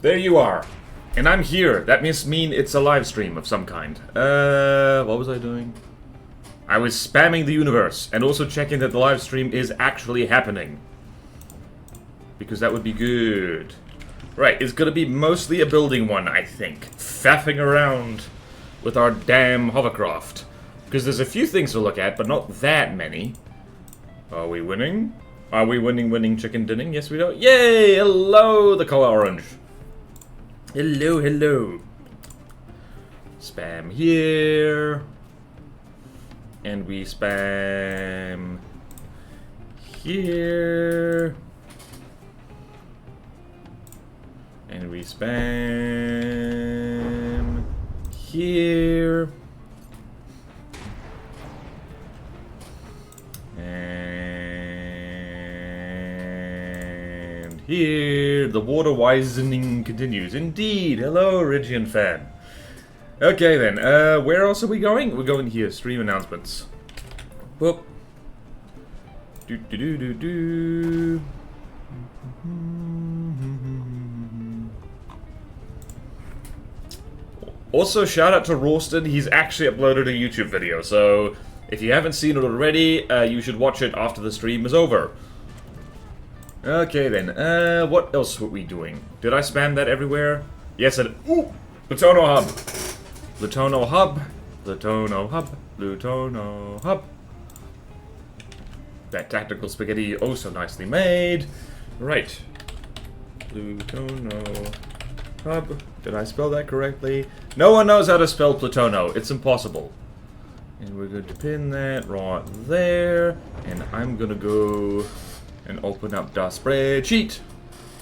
There you are. And I'm here. That must mean it's a live stream of some kind. What was I doing? I was spamming the universe and also checking that the live stream is actually happening. Because that would be good. Right, it's gonna be mostly a building one, I think. Faffing around with our damn hovercraft. Because there's a few things to look at, but not that many. Are we winning? Are we winning, chicken dinning? Yes, we do. Yay! Hello, the color orange. Hello, hello. Spam here. And we spam here. And we spam here. And here. The water widening continues. Indeed. Hello, Rigian fan. Okay then, where else are we going? We're going here, stream announcements. Whoop. Do. Also, shout out to Rawston, he's actually uploaded a YouTube video, so if you haven't seen it already, you should watch it after the stream is over. Okay then, what else were we doing? Did I spam that everywhere? Yes, I did. Ooh! Plutono Hub! Plutono Hub, Plutono Hub, Plutono Hub. That tactical spaghetti, oh so nicely made. Right. Plutono Hub. Did I spell that correctly? No one knows how to spell Plutono. It's impossible. And we're going to pin that right there. And I'm gonna go and open up the spreadsheet.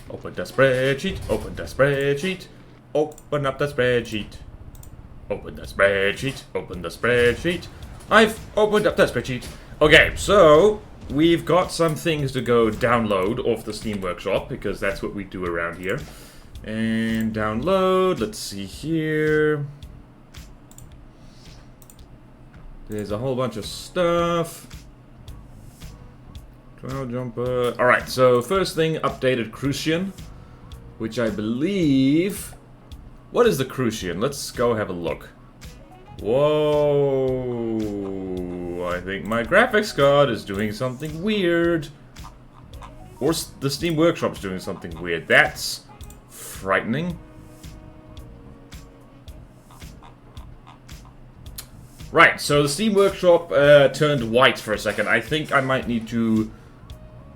Open the spreadsheet. Open the spreadsheet. Open up the spreadsheet. Open the spreadsheet. Open the spreadsheet. I've opened up the spreadsheet. Okay, so we've got some things to go download off the Steam Workshop because that's what we do around here. And download. Let's see here. There's a whole bunch of stuff. Trial jumper. Alright, so first thing, updated Crucian, which I believe... What is the Crucian? Let's go have a look. Whoa! I think my graphics card is doing something weird. Or the Steam Workshop's doing something weird. That's frightening. Right, so the Steam Workshop turned white for a second. I think I might need to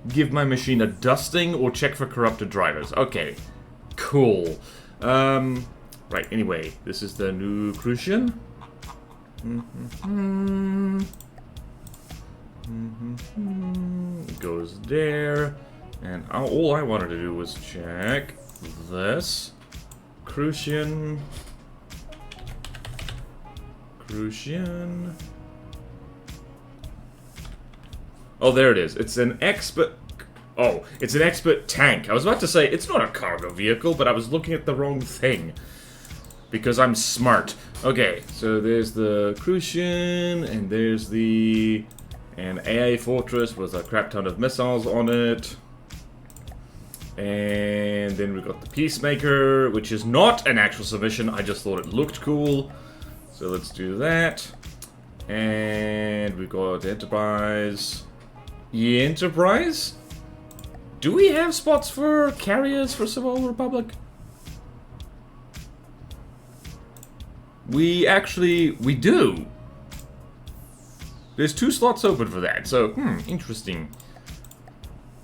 give my machine a dusting or check for corrupted drivers. Okay, cool. Right, anyway, this is the new Crucian. It goes there. And all I wanted to do was check this. Crucian. Crucian. Oh, there it is. It's an expert... Oh, it's an expert tank. I was about to say, it's not a cargo vehicle, but I was looking at the wrong thing. Because I'm smart. Okay, so there's the Crucian, and there's the... an AA Fortress with a crap ton of missiles on it. And then we've got the Peacemaker, which is not an actual submission, I just thought it looked cool. So let's do that. And we've got Enterprise. Enterprise? Do we have spots for carriers for Civil Republic? We do. There's 2 slots open for that, so, interesting.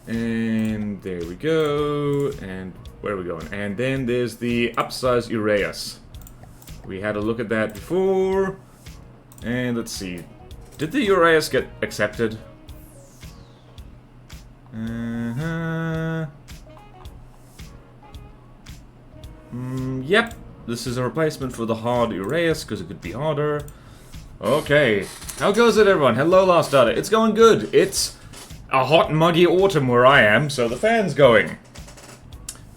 And there we go. And where are we going? And then there's the upsize Uraeus. We had a look at that before. And let's see. Did the Uraeus get accepted? Yep. This is a replacement for the hard Uraeus, because it could be harder. Okay. How goes it, everyone? Hello, Last Data. It's going good. It's a hot, muggy autumn where I am, so the fan's going.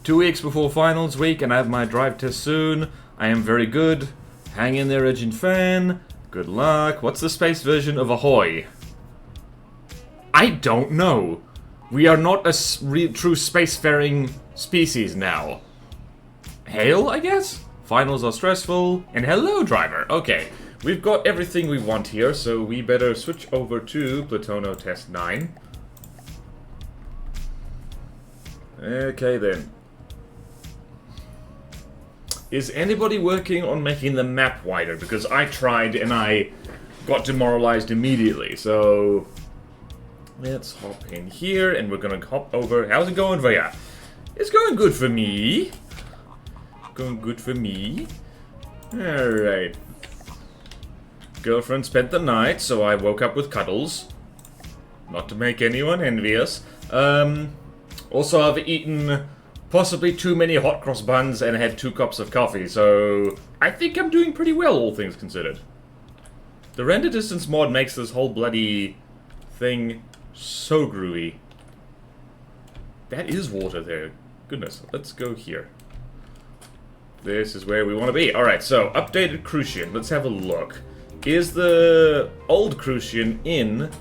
2 weeks before finals week, and I have my drive test soon. I am very good. Hang in there, Agent Fan. Good luck. What's the space version of Ahoy? I don't know. We are not a true spacefaring species now. Hail, I guess? Finals are stressful. And hello, driver. Okay, we've got everything we want here, so we better switch over to Plutono Test 9. Okay, then. Is anybody working on making the map wider? Because I tried and I got demoralized immediately, so... Let's hop in here, and we're gonna hop over. How's it going for ya? It's going good for me. Going good for me. Alright. Girlfriend spent the night, so I woke up with cuddles. Not to make anyone envious. Also, I've eaten possibly too many hot cross buns and had 2 cups of coffee, so I think I'm doing pretty well, all things considered. The render distance mod makes this whole bloody thing so groovy. That is water there. Goodness, let's go here. This is where we want to be. Alright, so, updated Crucian. Let's have a look. Is the old Crucian in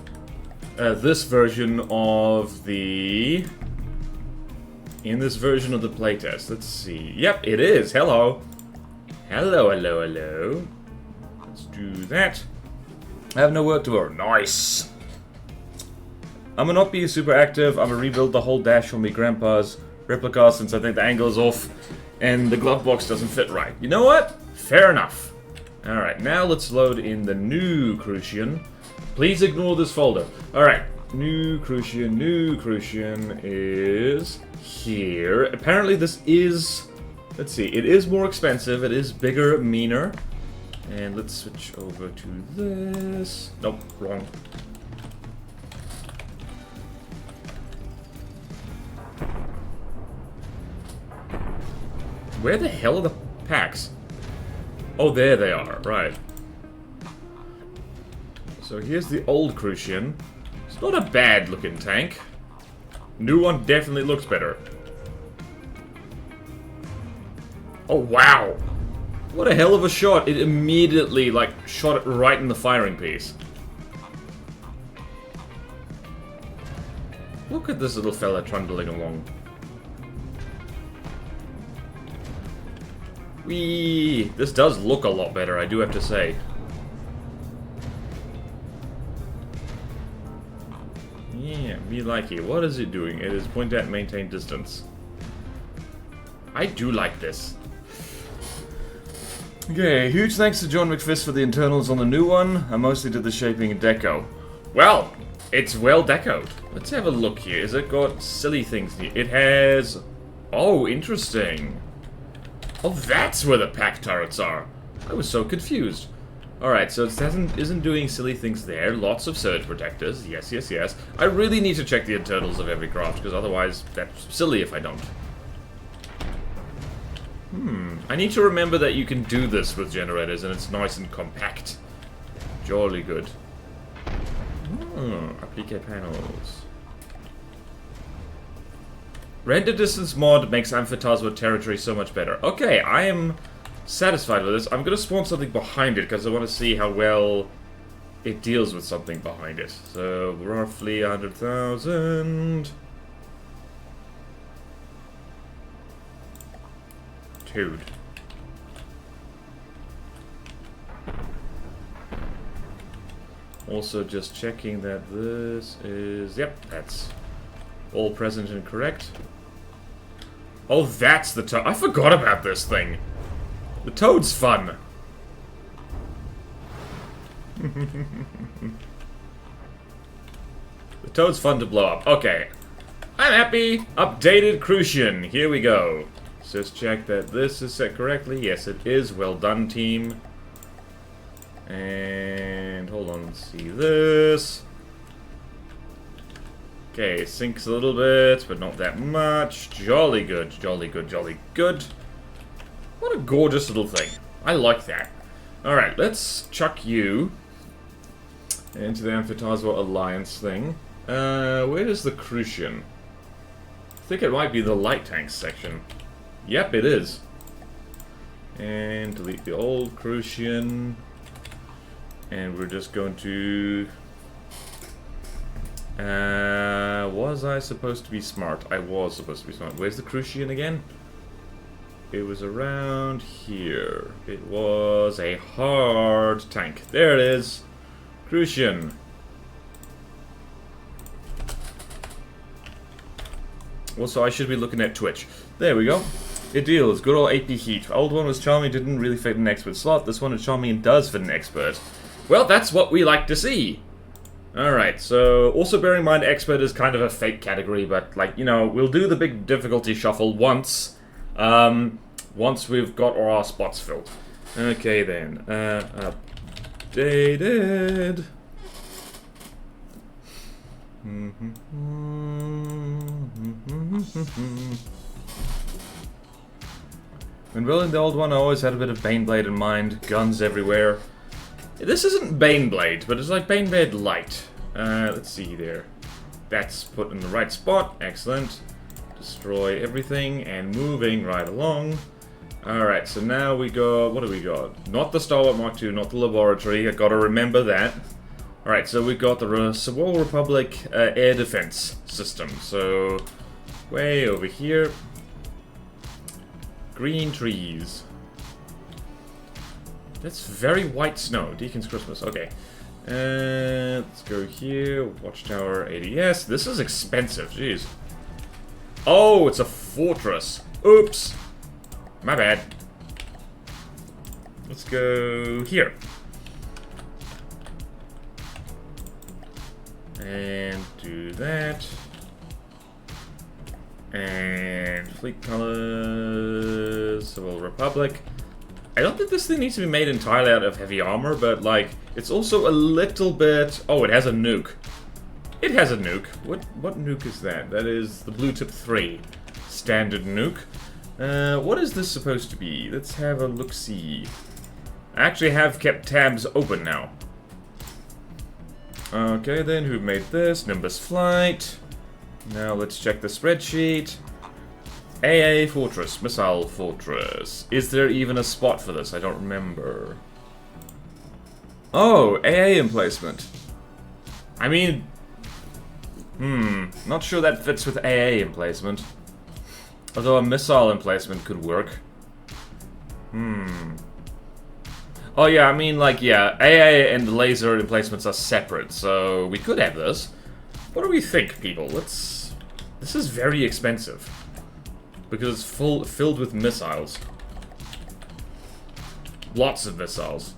this version of the... In this version of the playtest? Let's see. Yep, it is. Hello. Hello, hello, hello. Let's do that. I have no work to do. Nice. I'm gonna not be super active. I'm gonna rebuild the whole dash for me grandpa's replica since I think the angle is off and the glove box doesn't fit right. You know what? Fair enough. Alright, now let's load in the new Crucian. Please ignore this folder. Alright, new Crucian is here. Apparently this is... Let's see, it is more expensive. It is bigger, meaner. And let's switch over to this. Nope, wrong. Where the hell are the packs? Oh, there they are, right. So here's the old Crucian. It's not a bad looking tank. New one definitely looks better. Oh, wow. What a hell of a shot. It immediately, like, shot it right in the firing piece. Look at this little fella trundling along. Whee! This does look a lot better, I do have to say. Yeah, me like it. What is it doing? It is point at maintain distance. I do like this. Okay, huge thanks to John McFist for the internals on the new one. I mostly did the shaping and deco. Well, it's well decoed. Let's have a look here. Has it got silly things here? It has... Oh, interesting. Oh, that's where the pack turrets are. I was so confused. Alright, so it isn't doing silly things there. Lots of surge protectors. Yes, yes, yes. I really need to check the internals of every craft, because otherwise that's silly if I don't. I need to remember that you can do this with generators, and it's nice and compact. Jolly good. Applique panels. Render distance mod makes Amphitasma territory so much better. Okay, I am satisfied with this. I'm going to spawn something behind it because I want to see how well it deals with something behind it. So, roughly 100,000. Dude. Also just checking that this is... Yep, that's all present and correct. Oh, that's the toad. I forgot about this thing. The toad's fun. The toad's fun to blow up. Okay. I'm happy. Updated Crucian. Here we go. Just check that this is set correctly. Yes, it is. Well done, team. And hold on, let's see this. Okay, it sinks a little bit, but not that much. Jolly good, jolly good, jolly good. What a gorgeous little thing. I like that. Alright, let's chuck you into the Amphitasma Alliance thing. Where is the Crucian? I think it might be the light tanks section. Yep, it is. And delete the old Crucian. And we're just going to Was I supposed to be smart? I was supposed to be smart. Where's the Crucian again? It was around here. It was a hard tank. There it is. Crucian. Also, I should be looking at Twitch. There we go. It deals. Good old AP heat. Old one was charming, didn't really fit an expert slot. This one is charming and does fit an expert. Well, that's what we like to see. Alright, so also bear in mind expert is kind of a fake category, but like, you know, we'll do the big difficulty shuffle once. Once we've got our spots filled. Okay then. Updated. When building the old one, I always had a bit of Baneblade in mind. Guns everywhere. This isn't Baneblade, but it's like Baneblade Light. Let's see there. That's put in the right spot. Excellent. Destroy everything and moving right along. Alright, so now we got... What do we got? Not the Starwatt Mark II, not the Laboratory. I gotta remember that. Alright, so we got the Royal Republic Air Defense System. So, way over here. Green trees. That's very white snow. Deacon's Christmas. Okay. Let's go here. Watchtower ADS. This is expensive. Jeez. Oh, it's a fortress. Oops. My bad. Let's go here. And do that. And fleet colors. Civil Republic. I don't think this thing needs to be made entirely out of heavy armor, but, like, it's also a little bit... Oh, it has a nuke. It has a nuke. What nuke is that? That is the Blue Tip 3. Standard nuke. What is this supposed to be? Let's have a look-see. I actually have kept tabs open now. Okay, then, who made this? Nimbus Flight. Now let's check the spreadsheet. AA Fortress, Missile Fortress. Is there even a spot for this? I don't remember. Oh, AA emplacement. I mean... not sure that fits with AA emplacement. Although a missile emplacement could work. Oh yeah, I mean, like, yeah, AA and laser emplacements are separate, so we could have this. What do we think, people? Let's... This is very expensive. Because it's filled with missiles. Lots of missiles.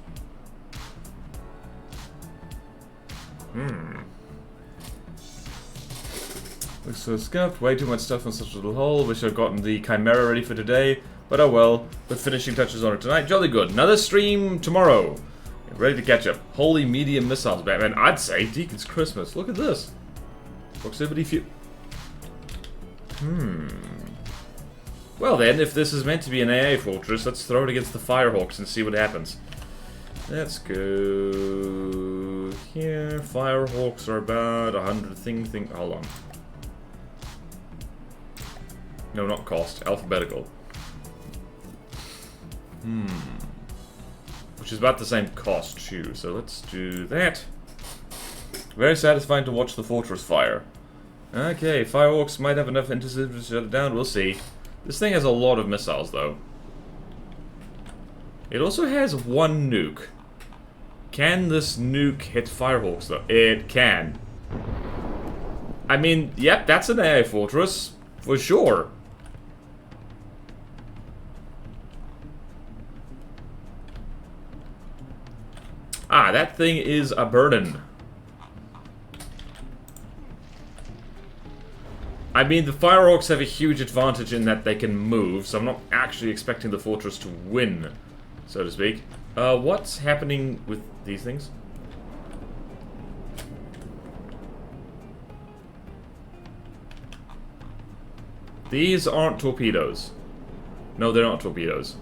Looks so scuffed. Way too much stuff in such a little hole. Wish I'd gotten the Chimera ready for today. But oh well. Put finishing touches on it tonight. Jolly good. Another stream tomorrow. Ready to catch up. Holy medium missiles, Batman. I'd say Deacon's Christmas. Look at this. Proximity few. Well then, if this is meant to be an AA fortress, let's throw it against the Firehawks and see what happens. Let's go here. Firehawks are about 100 thing. Hold on. No, not cost. Alphabetical. Which is about the same cost too. So let's do that. Very satisfying to watch the fortress fire. Okay, Firehawks might have enough interceptors to shut it down. We'll see. This thing has a lot of missiles, though. It also has one nuke. Can this nuke hit Firehawks, though? It can. I mean, yep, that's an AA fortress. For sure. Ah, that thing is a burden. I mean, the Firehawks have a huge advantage in that they can move, so I'm not actually expecting the fortress to win, so to speak. What's happening with these things? These aren't torpedoes. No, they're not torpedoes.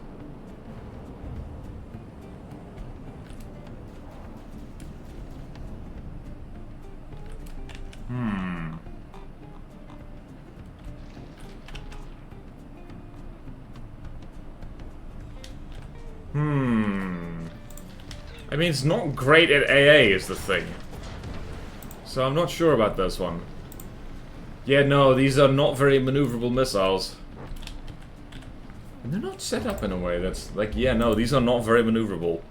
I mean, it's not great at AA is the thing. So I'm not sure about this one. Yeah, no, these are not very maneuverable missiles. And they're not set up in a way that's like, yeah, no, these are not very maneuverable.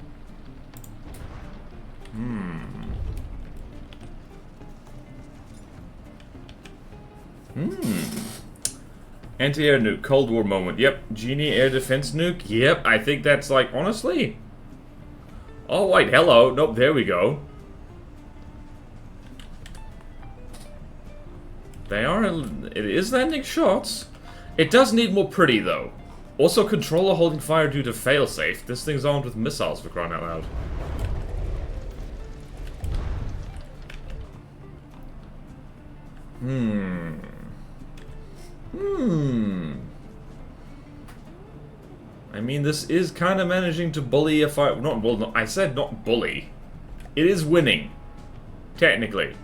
Anti-air nuke, Cold War moment. Yep. Genie air defense nuke. Yep, I think that's like, honestly. Oh, wait, hello. Nope, there we go. They are, it is landing shots. It does need more pretty, though. Also, controller holding fire due to failsafe. This thing's armed with missiles, for crying out loud. I mean, this is kind of managing to bully a fire. Well, I said not bully. It is winning. Technically.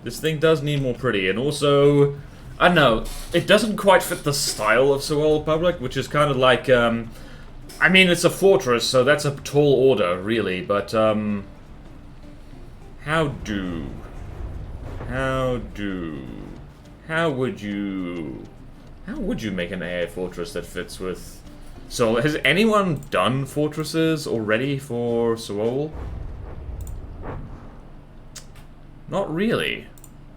This thing does need more pretty, and also, I don't know, it doesn't quite fit the style of Sewell Republic, which is kind of like, I mean, it's a fortress, so that's a tall order, really, but, how would you make an AI fortress that fits with... So, has anyone done fortresses already for Sewell? Not really.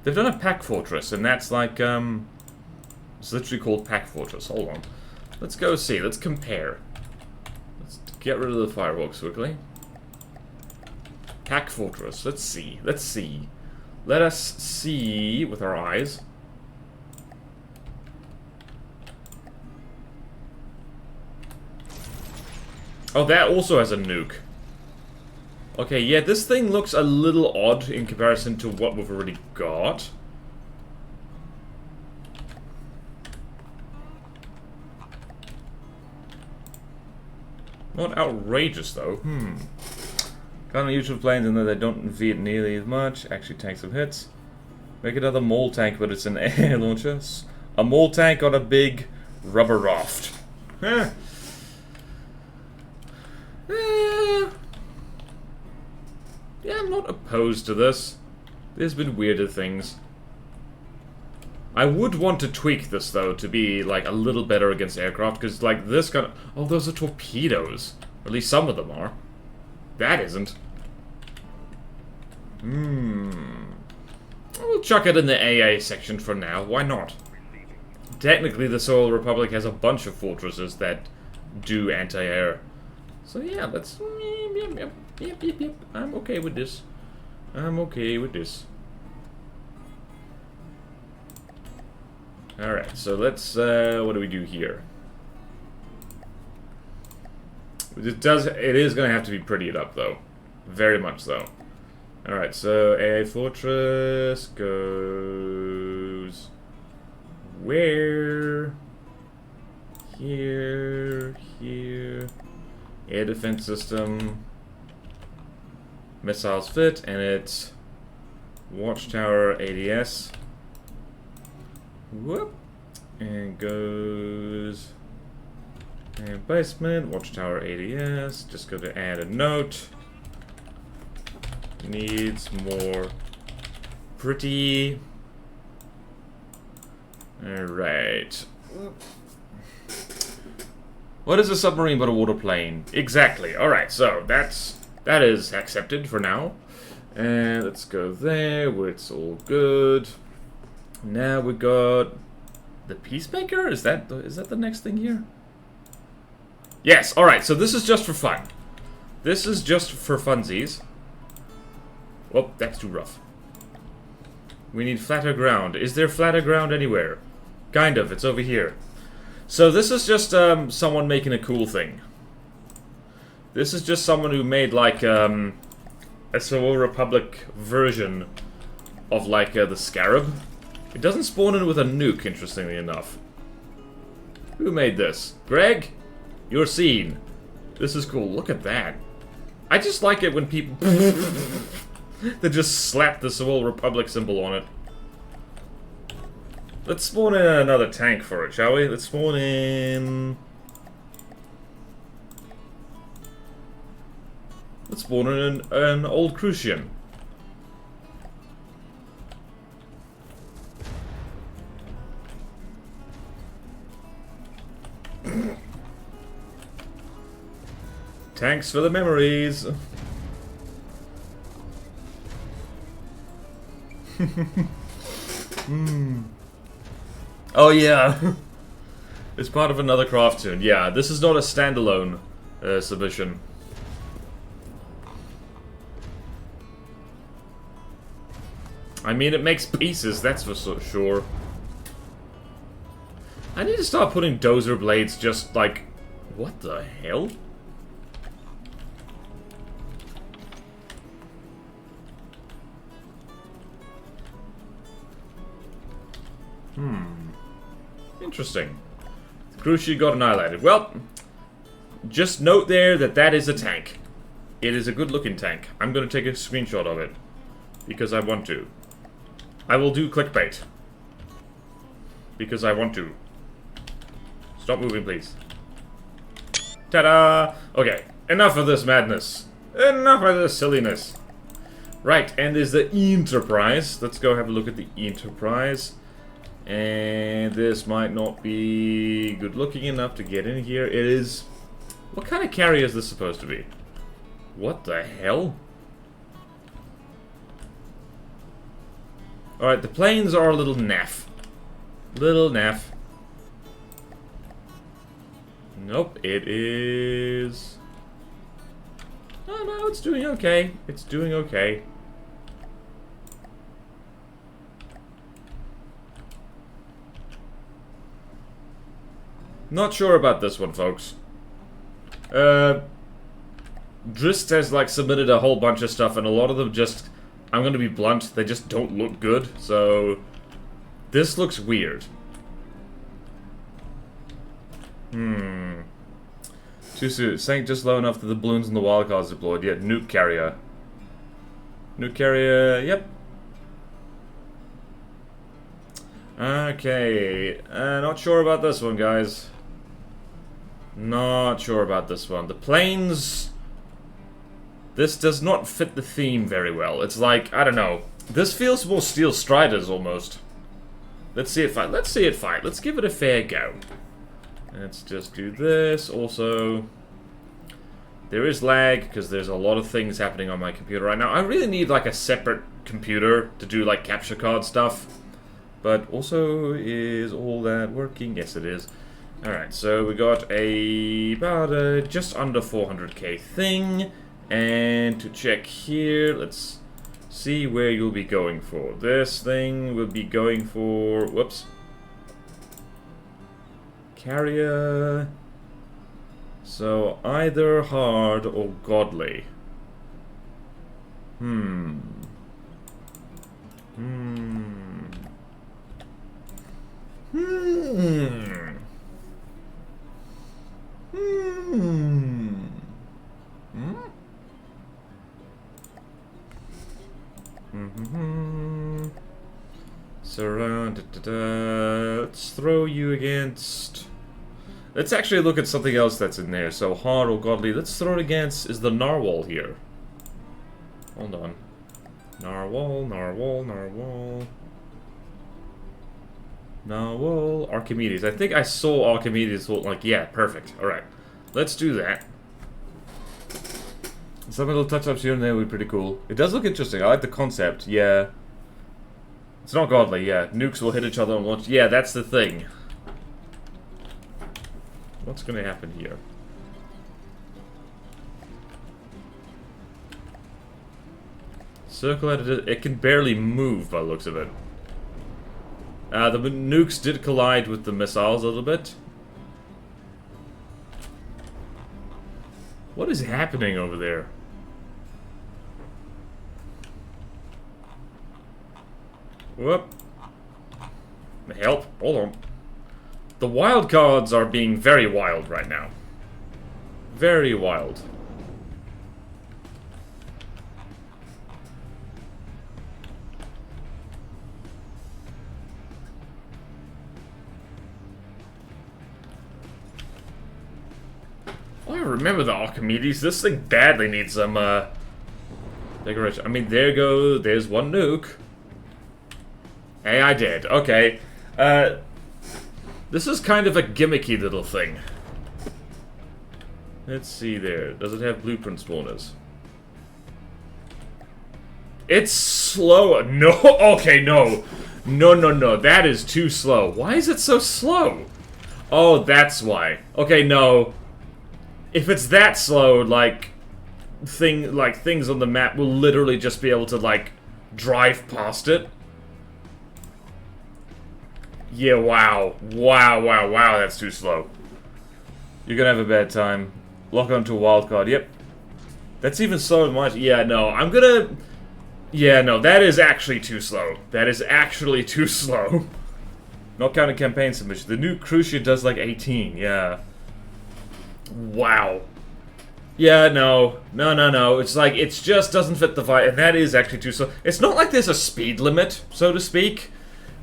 They've done a pack fortress, and that's like, it's literally called pack fortress. Hold on. Let's go see. Let's compare. Let's get rid of the fireworks quickly. Pack fortress. Let's see. Let's see. Let us see with our eyes. Oh, that also has a nuke. Okay, yeah, this thing looks a little odd in comparison to what we've already got. Not outrageous, though. Kind of usual planes in that they don't feed nearly as much. Actually take some hits. Make another mole tank, but it's an air launcher. A mole tank on a big rubber raft. Yeah, I'm not opposed to this. There's been weirder things. I would want to tweak this, though, to be, like, a little better against aircraft, because, like, this kind of... Oh, those are torpedoes. Or at least some of them are. That isn't. We'll chuck it in the AA section for now. Why not? Technically, the Sewell Republic has a bunch of fortresses that do anti-air. So, yeah, let's... Yep. I'm okay with this. I'm okay with this. Alright, so let's, what do we do here? It is gonna have to be prettied up, though. Very much so. Alright, so AA Fortress goes... Where? Here. Air defense system. Missiles fit, and it's Watchtower ADS. Whoop. And goes and basement, Watchtower ADS. Just go to add a note. Needs more pretty. Alright. What is a submarine but a waterplane? Exactly. Alright, so that is accepted for now. And let's go there where it's all good. Now we got the Peacemaker? Is that the next thing here? Yes, alright, so this is just for fun. This is just for funsies. Oh, that's too rough. We need flatter ground. Is there flatter ground anywhere? Kind of, it's over here. So this is just someone making a cool thing. This is just someone who made like a Sewell Republic version of like the Scarab. It doesn't spawn in with a nuke, interestingly enough. Who made this? Greg? You're seen. This is cool. Look at that. I just like it when people... they just slap the Sewell Republic symbol on it. Let's spawn in another tank for it, shall we? Let's spawn in... Let's spawn in an old Crucian. Thanks for the memories. Oh yeah. It's part of another craft tune. Yeah, this is not a standalone submission. I mean, it makes pieces, that's for sure. I need to start putting dozer blades just like... What the hell? Interesting. The Crucian got annihilated. Well, just note there that that is a tank. It is a good looking tank. I'm going to take a screenshot of it. Because I want to. I will do clickbait. Because I want to. Stop moving, please. Ta-da! Okay, enough of this madness. Enough of this silliness. Right, and there's the Enterprise. Let's go have a look at the Enterprise. And this might not be good looking enough to get in here. It is... What kind of carrier is this supposed to be? What the hell? Alright, the planes are a little naff. Little naff. Nope, it is... Oh no, it's doing okay. It's doing okay. Not sure about this one, folks. Drist has, like, submitted a whole bunch of stuff, and a lot of them just... I'm gonna be blunt, they just don't look good, so... This looks weird. Too soon. Sank just low enough that the balloons and the wildcards deployed. Yeah, nuke carrier. Nuke carrier, yep. Okay, not sure about this one, guys. Not sure about this one. The planes... This does not fit the theme very well. It's like, I don't know. This feels more Steel Striders, almost. Let's see it fight. Let's see it fight. Let's give it a fair go. Let's just do this. Also, there is lag, because there's a lot of things happening on my computer right now. I really need, like, a separate computer to do, like, capture card stuff. But also, is all that working? Yes, it is. Alright, so we got about a just under 400k thing. And to check here, let's see where you'll be going for. This thing will be going for... Whoops. Carrier. So, either hard or godly. Surround. Let's throw you against... Let's actually look at something else that's in there. So, hard or godly. Let's throw it against... Is the narwhal here? Hold on. Narwhal, narwhal, narwhal. Narwhal. Archimedes. I think I saw Archimedes. Like, yeah, perfect. Alright. Let's do that. Some little touch-ups here and there would be pretty cool. It does look interesting. I like the concept. Yeah. It's not godly, yeah. Nukes will hit each other and launch. Yeah, that's the thing. What's gonna happen here? Circle at it. It can barely move by the looks of it. The nukes did collide with the missiles a little bit. What is happening over there? Whoop. Help. Hold on. The wild cards are being very wild right now. Very wild. Oh, I remember the Archimedes. This thing badly needs some, decoration. I mean, there's one nuke. Hey, I did. Okay. This is kind of a gimmicky little thing. Let's see there. Does it have blueprint spawners? It's slow. No. Okay, no. No. That is too slow. Why is it so slow? Oh, that's why. Okay, no. If it's that slow, like things on the map will literally just be able to, like, drive past it. Yeah, wow. Wow, that's too slow. You're gonna have a bad time. Lock onto a wildcard, yep. That's even slower than mine. Yeah, no, I'm gonna... Yeah, no, that is actually too slow. That is actually too slow. Not counting campaign submission. The new Crucia does like 18, yeah. Wow. Yeah, no. It's like, it just doesn't fit the vibe, and that is actually too slow. It's not like there's a speed limit, so to speak.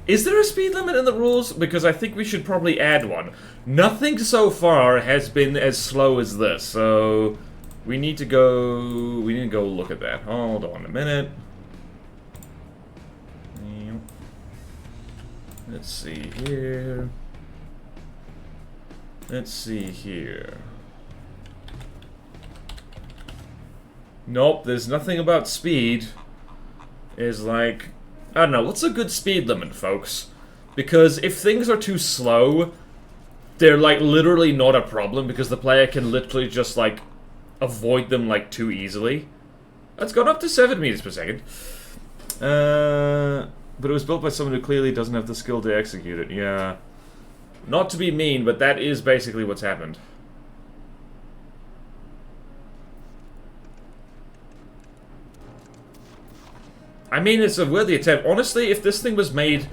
Is there a speed limit in the rules? Because I think we should probably add one. Nothing so far has been as slow as this, so we need to go look at that. Hold on a minute. Let's see here. Let's see here. Nope, there's nothing about speed. Is like, I don't know, what's a good speed limit, folks? Because if things are too slow, they're like literally not a problem because the player can literally just like avoid them like too easily. It's gone up to 7 meters per second. But it was built by someone who clearly doesn't have the skill to execute it. Yeah. Not to be mean, but that is basically what's happened. I mean, it's a worthy attempt. Honestly, if this thing was made...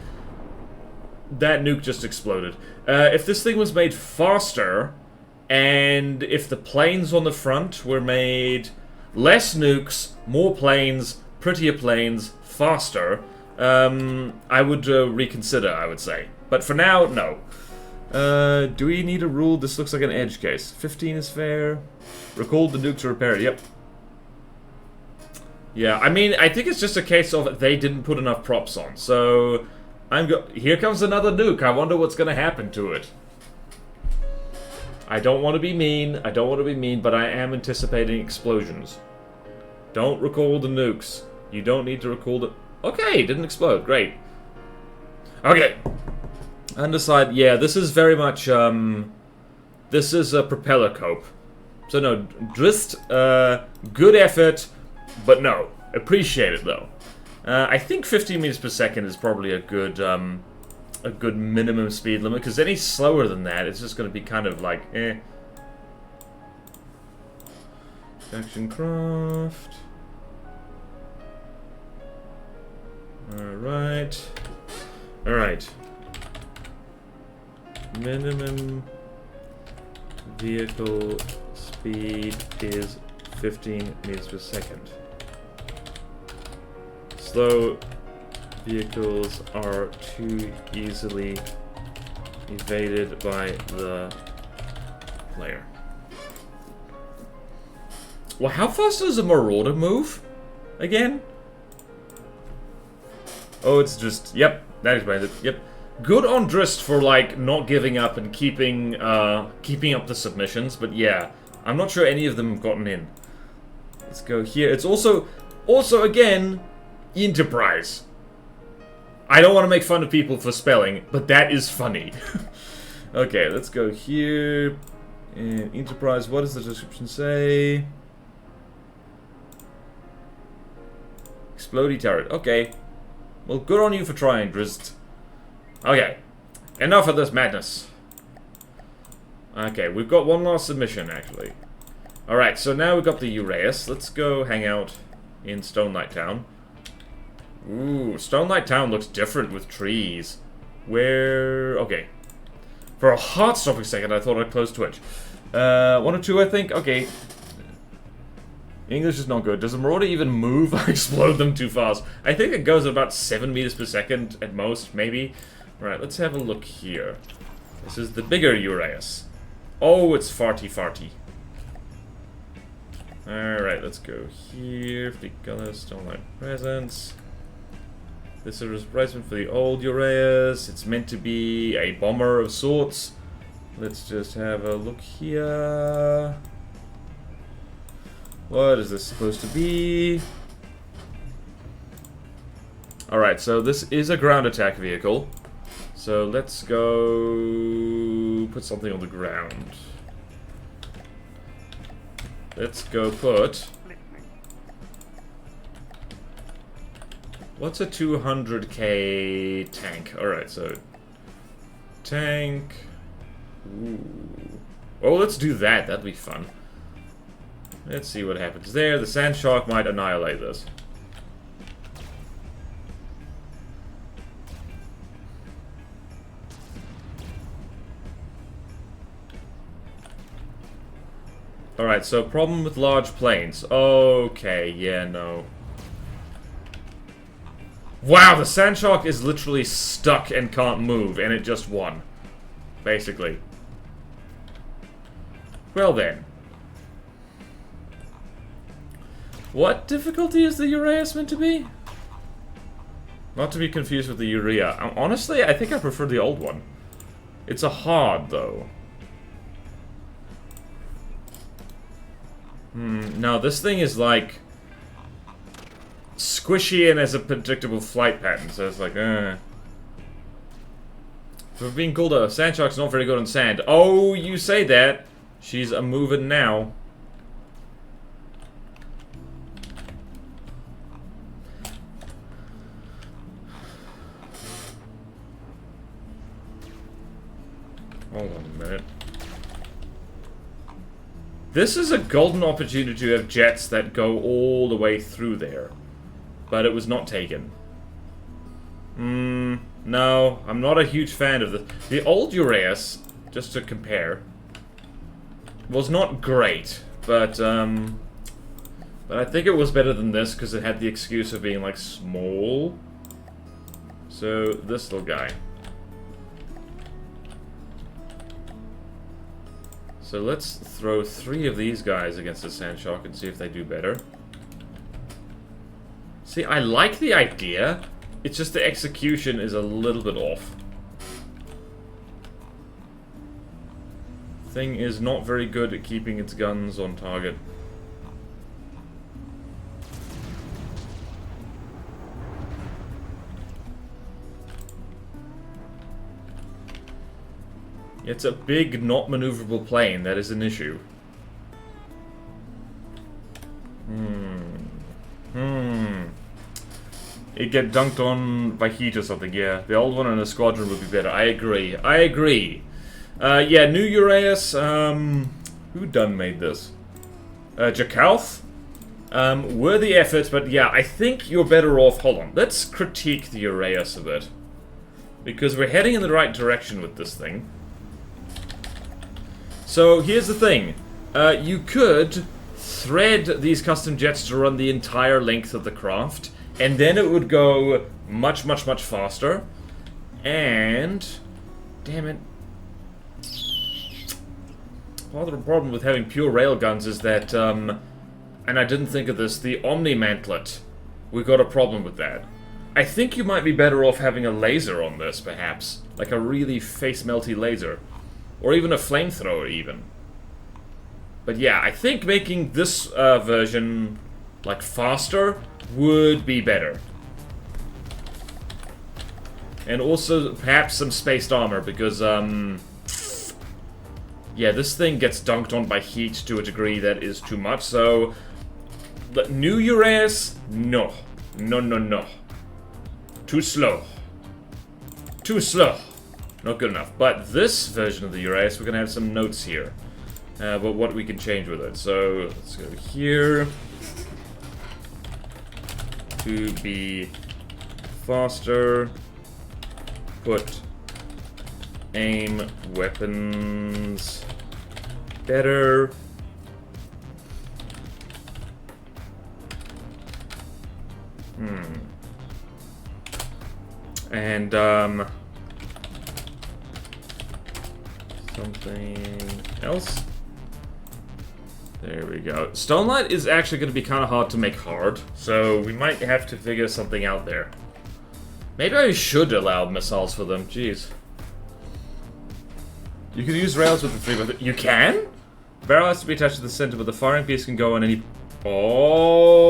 That nuke just exploded. If this thing was made faster, and if the planes on the front were made less nukes, more planes, prettier planes, faster, I would reconsider, I would say. But for now, no. Do we need a rule? This looks like an edge case. 15 is fair. Recall the nuke to repair it. Yep. Yeah, I mean, I think it's just a case of they didn't put enough props on. So, here comes another nuke. I wonder what's going to happen to it. I don't want to be mean. But I am anticipating explosions. Don't recall the nukes. You don't need to recall the... Okay, it didn't explode. Great. Okay. Underside, yeah, this is very much, this is a propeller cope. So no, Drist, good effort, but no. Appreciate it, though. I think 15 meters per second is probably a good minimum speed limit, because any slower than that, it's just going to be kind of like, eh. Action craft. Alright. Minimum vehicle speed is 15 meters per second. Slow vehicles are too easily evaded by the player. Well, how fast does a Marauder move? Again? Oh, it's just... Yep, that explains it. Yep. Good on Drist for, like, not giving up and keeping up the submissions, but yeah. I'm not sure any of them have gotten in. Let's go here. It's also, again, Enterprise. I don't want to make fun of people for spelling, but that is funny. Okay, let's go here. And Enterprise, what does the description say? Explodey turret. Okay. Well, good on you for trying, Drist. Okay. Enough of this madness. Okay, we've got one last submission, actually. Alright, so now we've got the Uraeus. Let's go hang out in Stone Light Town. Ooh, Stone Light Town looks different with trees. Where... Okay. For a heart-stopping second, I thought I'd close Twitch. 1 or 2, I think? Okay. English is not good. Does a Marauder even move? I explode them too fast. I think it goes at about 7 meters per second at most, maybe. Right, let's have a look here. This is the bigger Uraeus. Oh, it's farty. Alright, let's go here. Fleet colors, Starlight Presence. This is a replacement for the old Uraeus. It's meant to be a bomber of sorts. Let's just have a look here. What is this supposed to be? Alright, so this is a ground attack vehicle. So let's go put something on the ground. Let's go put... What's a 200k tank? Alright, so... Tank... Ooh. Oh, let's do that. That'd be fun. Let's see what happens there. The Sand Shark might annihilate this. Alright, so problem with large planes. Okay, yeah, no. Wow, the Sand Shark is literally stuck and can't move, and it just won. Basically. Well then. What difficulty is the Uraeus meant to be? Not to be confused with the Urea. Honestly, I think I prefer the old one. It's a hard, though. No, this thing is like... squishy and has a predictable flight pattern, so it's like, For being called a sand shark's not very good on sand. Oh, you say that. She's a moving now. Hold on a minute. This is a golden opportunity to have jets that go all the way through there. But it was not taken. No, I'm not a huge fan of this. The old Uraeus, just to compare, was not great, but I think it was better than this because it had the excuse of being like small. So this little guy. So let's throw 3 of these guys against the Sand Shark and see if they do better. See, I like the idea. It's just the execution is a little bit off. Thing is not very good at keeping its guns on target. It's a big, not maneuverable plane. That is an issue. It get dunked on by heat or something, yeah. The old one in a squadron would be better. I agree. I agree. Yeah, new Uraeus. Who done made this? Jakalth? Worthy effort, but yeah, I think you're better off... Hold on. Let's critique the Uraeus a bit. Because we're heading in the right direction with this thing. So, here's the thing. You could thread these custom jets to run the entire length of the craft, and then it would go much, much, much faster. And... damn it. Part of the problem with having pure railguns is that, and I didn't think of this, the Omni-Mantlet. We've got a problem with that. I think you might be better off having a laser on this, perhaps. Like a really face-melty laser. Or even a flamethrower, even. But yeah, I think making this version, like, faster would be better. And also, perhaps some spaced armor, because, yeah, this thing gets dunked on by heat to a degree that is too much, so... The new Uraeus? No. No, no, no. Too slow. Too slow. Not good enough. But this version of the Uraeus, we're gonna have some notes here. About what we can change with it. So, let's go here. To be faster. Put aim weapons better. And, something else. There we go. Stonelight is actually going to be kind of hard to make hard, so we might have to figure something out there. Maybe I should allow missiles for them. Jeez. You can use rails with the 3x3. You can? The barrel has to be attached to the center, but the firing piece can go on any... Oh!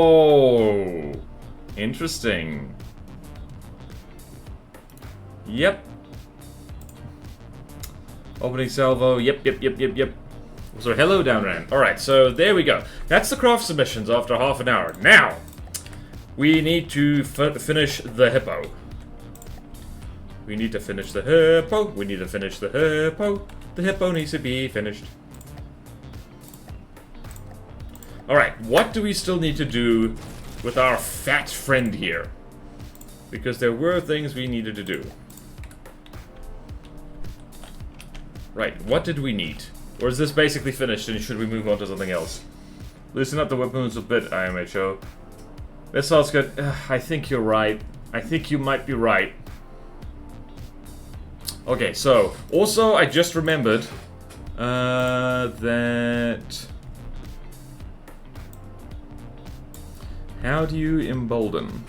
Interesting. Yep. Opening salvo. Yep. So hello, Downran. Alright, so there we go. That's the craft submissions after half an hour. Now, we need to finish the hippo. We need to finish the hippo. We need to finish the hippo. The hippo needs to be finished. Alright, what do we still need to do with our fat friend here? Because there were things we needed to do. Right, what did we need? Or is this basically finished and should we move on to something else? Loosen up the weapons a bit, IMHO. Missiles good. I think you're right. I think you might be right. Okay, so, also I just remembered that... How do you embolden?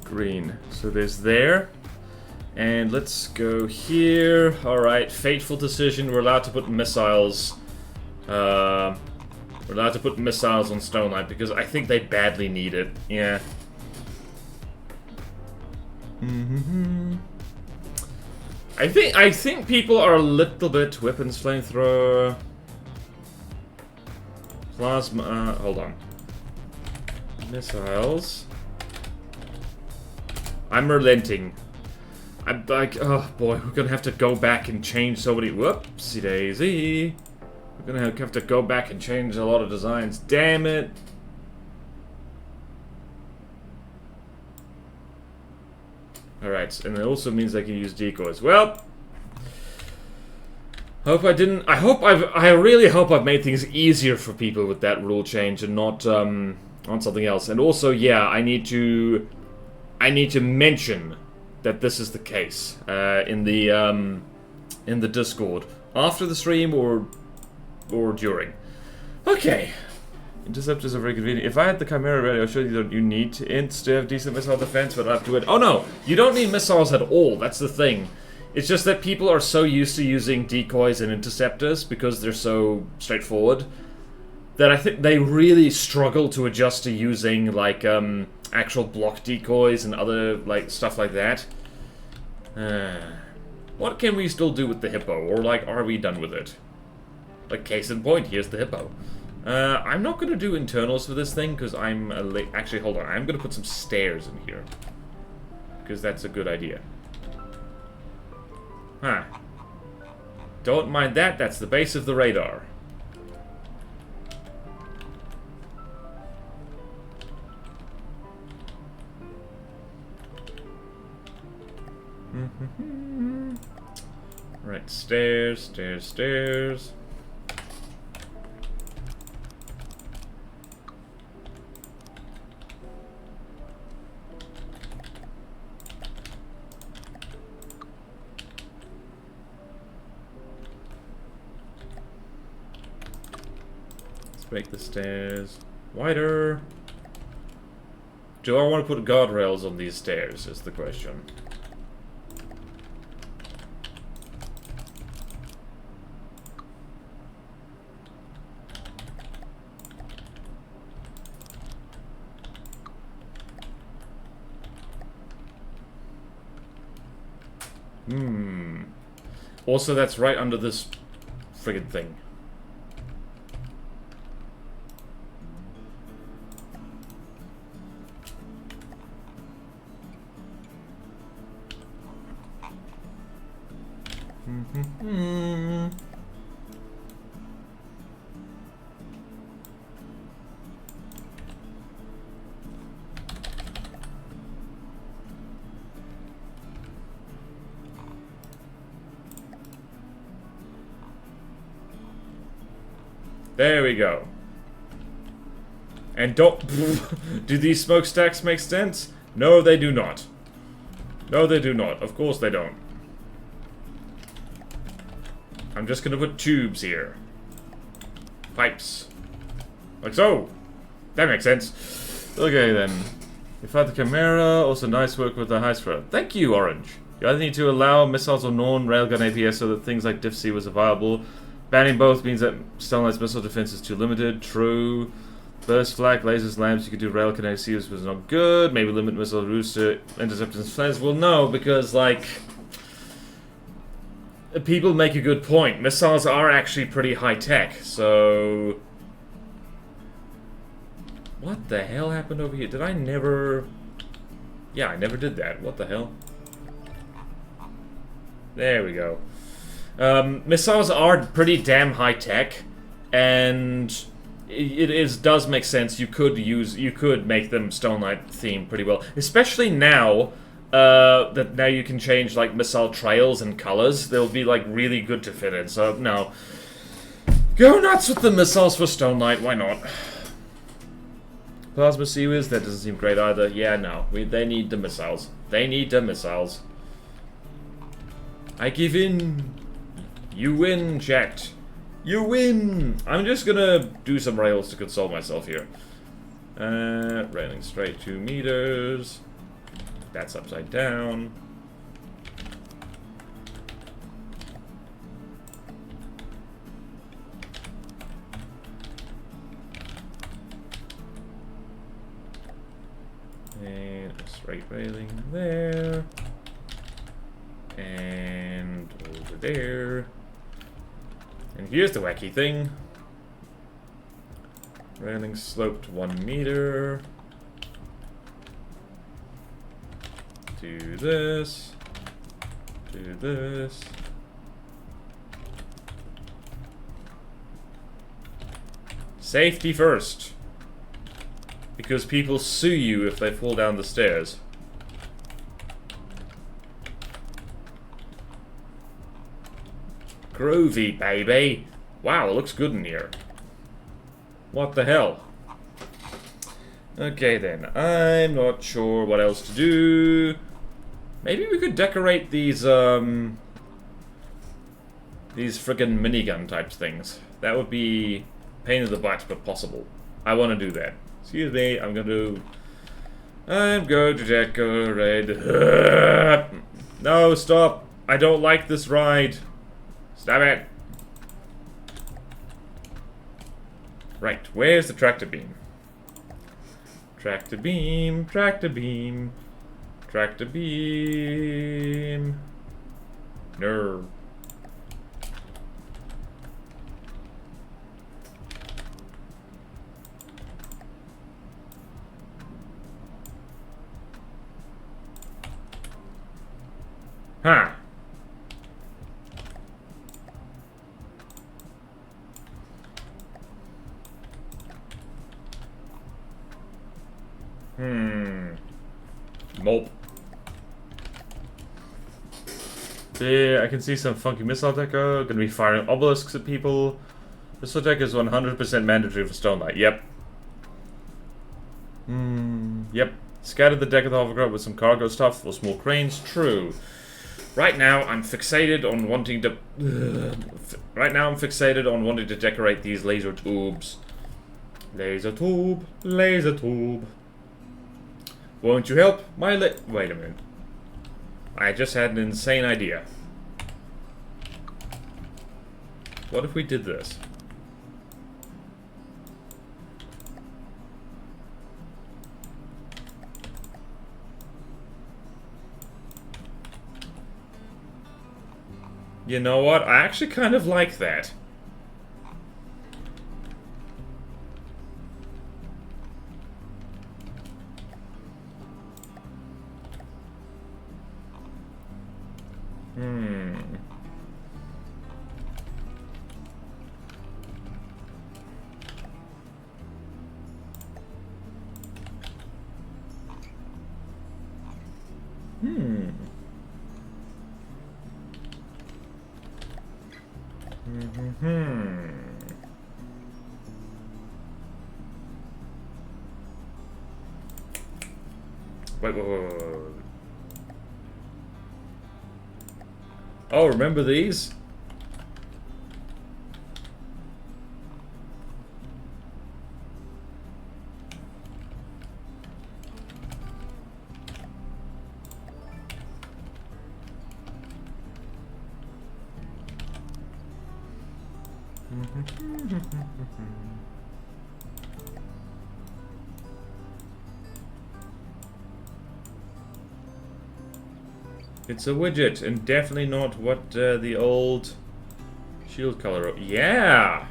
Green. So there's there. And let's go here. Alright, fateful decision. We're allowed to put missiles. We're allowed to put missiles on Stonelight because I think they badly need it. Yeah. I think people are a little bit weapons flamethrower. Plasma, hold on. Missiles. I'm relenting. I'm like, oh boy, we're gonna have to go back and change so many. Whoopsie daisy. We're gonna have to go back and change a lot of designs. Damn it. Alright, and it also means I can use decoys. Well, I really hope I've made things easier for people with that rule change and not on something else. And also, yeah, I need to mention that this is the case in the Discord after the stream or during. Okay. Interceptors are very convenient. If I had the Chimera ready, I'll show you that you need to have decent missile defense, but I have to it. Oh no, you don't need missiles at all. That's the thing. It's just that people are so used to using decoys and interceptors because they're so straightforward that I think they really struggle to adjust to using like actual block decoys and other like stuff like that. What can we still do with the hippo, or like are we done with it? Like case in point, here's the hippo. I'm not going to do internals for this thing, because I'm actually, hold on, I'm going to put some stairs in here. Because that's a good idea. Huh. Don't mind that, that's the base of the radar. Right, stairs, stairs, stairs. Make the stairs wider. Do I want to put guardrails on these stairs is the question. Also, that's right under this friggin' thing. There we go. And don't... do these smokestacks make sense? No, they do not. No, they do not. Of course they don't. I'm just gonna put tubes here. Pipes. Like so. That makes sense. Okay then. We found the camera. Also nice work with the high spread. Thank you, Orange. You either need to allow missiles or non-railgun APS so that things like Diff-C was viable. Banning both means that Stone Knight's missile defense is too limited. True. Burst flak, lasers, lamps, you could do railgun ACS was not good. Maybe limit missile routes to interceptors flares. Well, no, because, like... people make a good point. Missiles are actually pretty high-tech, so... What the hell happened over here? Did I never... Yeah, I never did that. What the hell? There we go. Missiles are pretty damn high-tech, and... does make sense. You could make them Stone Knight themed pretty well, especially now that now you can change like missile trails and colors. They'll be like really good to fit in. So no, go nuts with the missiles for Stone Knight. Why not? Plasma Seawiz, that doesn't seem great either. Yeah, no, they need the missiles. They need the missiles. I give in. You win, chat. You win! I'm just gonna do some rails to console myself here. Railing straight 2 meters. That's upside down. And a straight railing there. And over there. And here's the wacky thing. Railing sloped 1 meter. Do this. Do this. Safety first. Because people sue you if they fall down the stairs. Groovy, baby. Wow, it looks good in here. What the hell? Okay then, I'm not sure what else to do. Maybe we could decorate these friggin' minigun type things. That would be pain in the butt, but possible. I want to do that. Excuse me, I'm going to decorate. No, stop. I don't like this ride. Stop it! Right, where's the tractor beam? Tractor beam, tractor beam, tractor beam. No. Huh. Nope. Yeah, I can see some funky missile deco. Gonna be firing obelisks at people. Missile deck is 100% mandatory for Stone Knight. Yep. Yep. Scattered the deck of the hovercraft with some cargo stuff or small cranes. True. Right now, I'm fixated on wanting to... Right now, I'm fixated on wanting to decorate these laser tubes. Laser tube. Laser tube. Won't you help my Wait a minute. I just had an insane idea. What if we did this? You know what? I actually kind of like that. Wait. Oh, remember these? It's a widget, and definitely not what the old shield color. Yeah!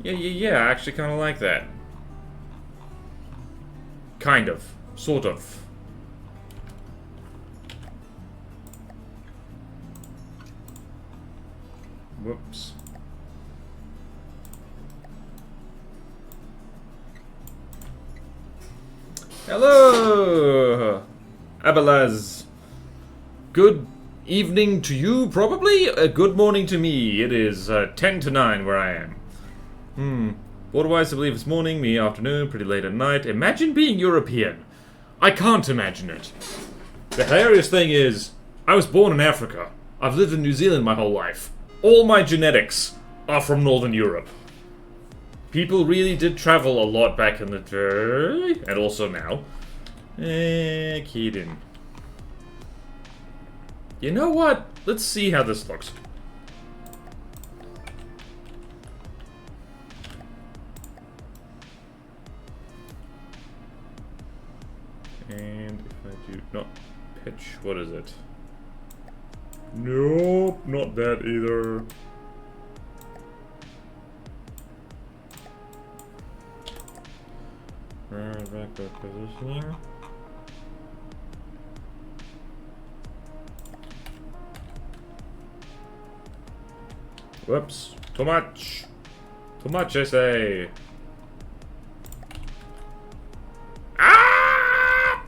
Yeah, I actually kind of like that. Kind of. Sort of. Whoops. Hello! Abalaz. Good evening to you, probably? Good morning to me. It is 10 to 9 where I am. Otherwise, I believe it's morning, me afternoon, pretty late at night. Imagine being European. I can't imagine it. The hilarious thing is, I was born in Africa. I've lived in New Zealand my whole life. All my genetics are from Northern Europe. People really did travel a lot back in the day, and also now. Kidding. You know what? Let's see how this looks. And if I do not pitch, what is it? Nope, not that either. Backward positioning. Whoops. Too much. Too much, I say. Ah!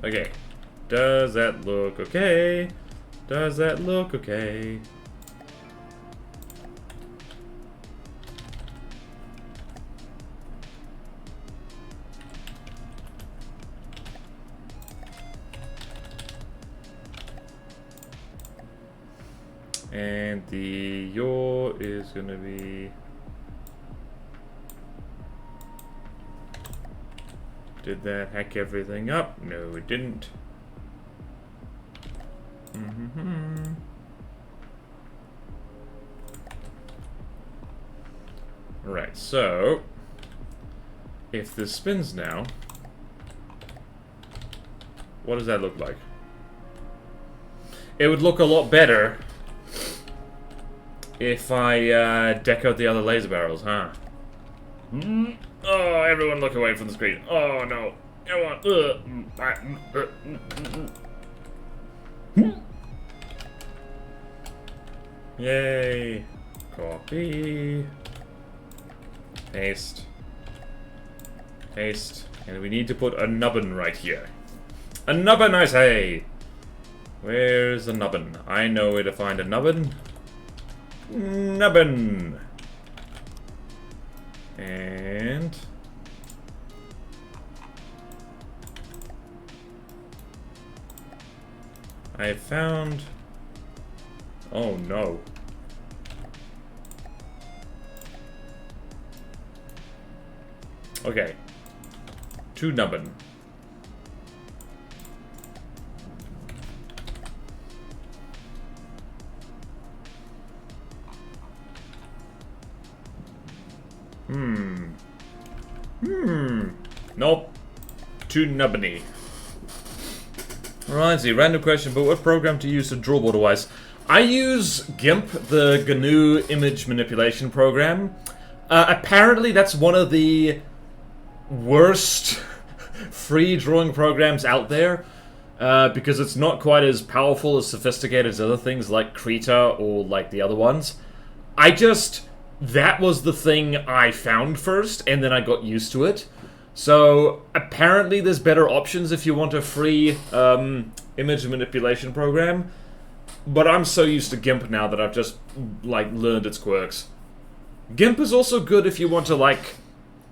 Okay. Does that look okay? Does that look okay? And the yaw is gonna be... Did that hack everything up? No, it didn't. Alright, so... If this spins now... What does that look like? It would look a lot better if I deck out the other laser barrels, huh? Oh, everyone look away from the screen. Oh no. Everyone. Yay. Copy. Paste. Paste. And we need to put a nubbin right here. A nubbin, I say! Where's the nubbin? I know where to find a nubbin. Nubbin! And... I found... Oh no. Okay. 2 nubbin. Nope. Too nubbiny. Alright, so random question, but what program to use to draw border-wise? I use GIMP, the GNU image manipulation program. Apparently that's one of the worst free drawing programs out there. Because it's not quite as powerful, as sophisticated as other things like Krita or like the other ones. That was the thing I found first, and then I got used to it. So, apparently there's better options if you want a free image manipulation program. But I'm so used to GIMP now that I've just, like, learned its quirks. GIMP is also good if you want to, like,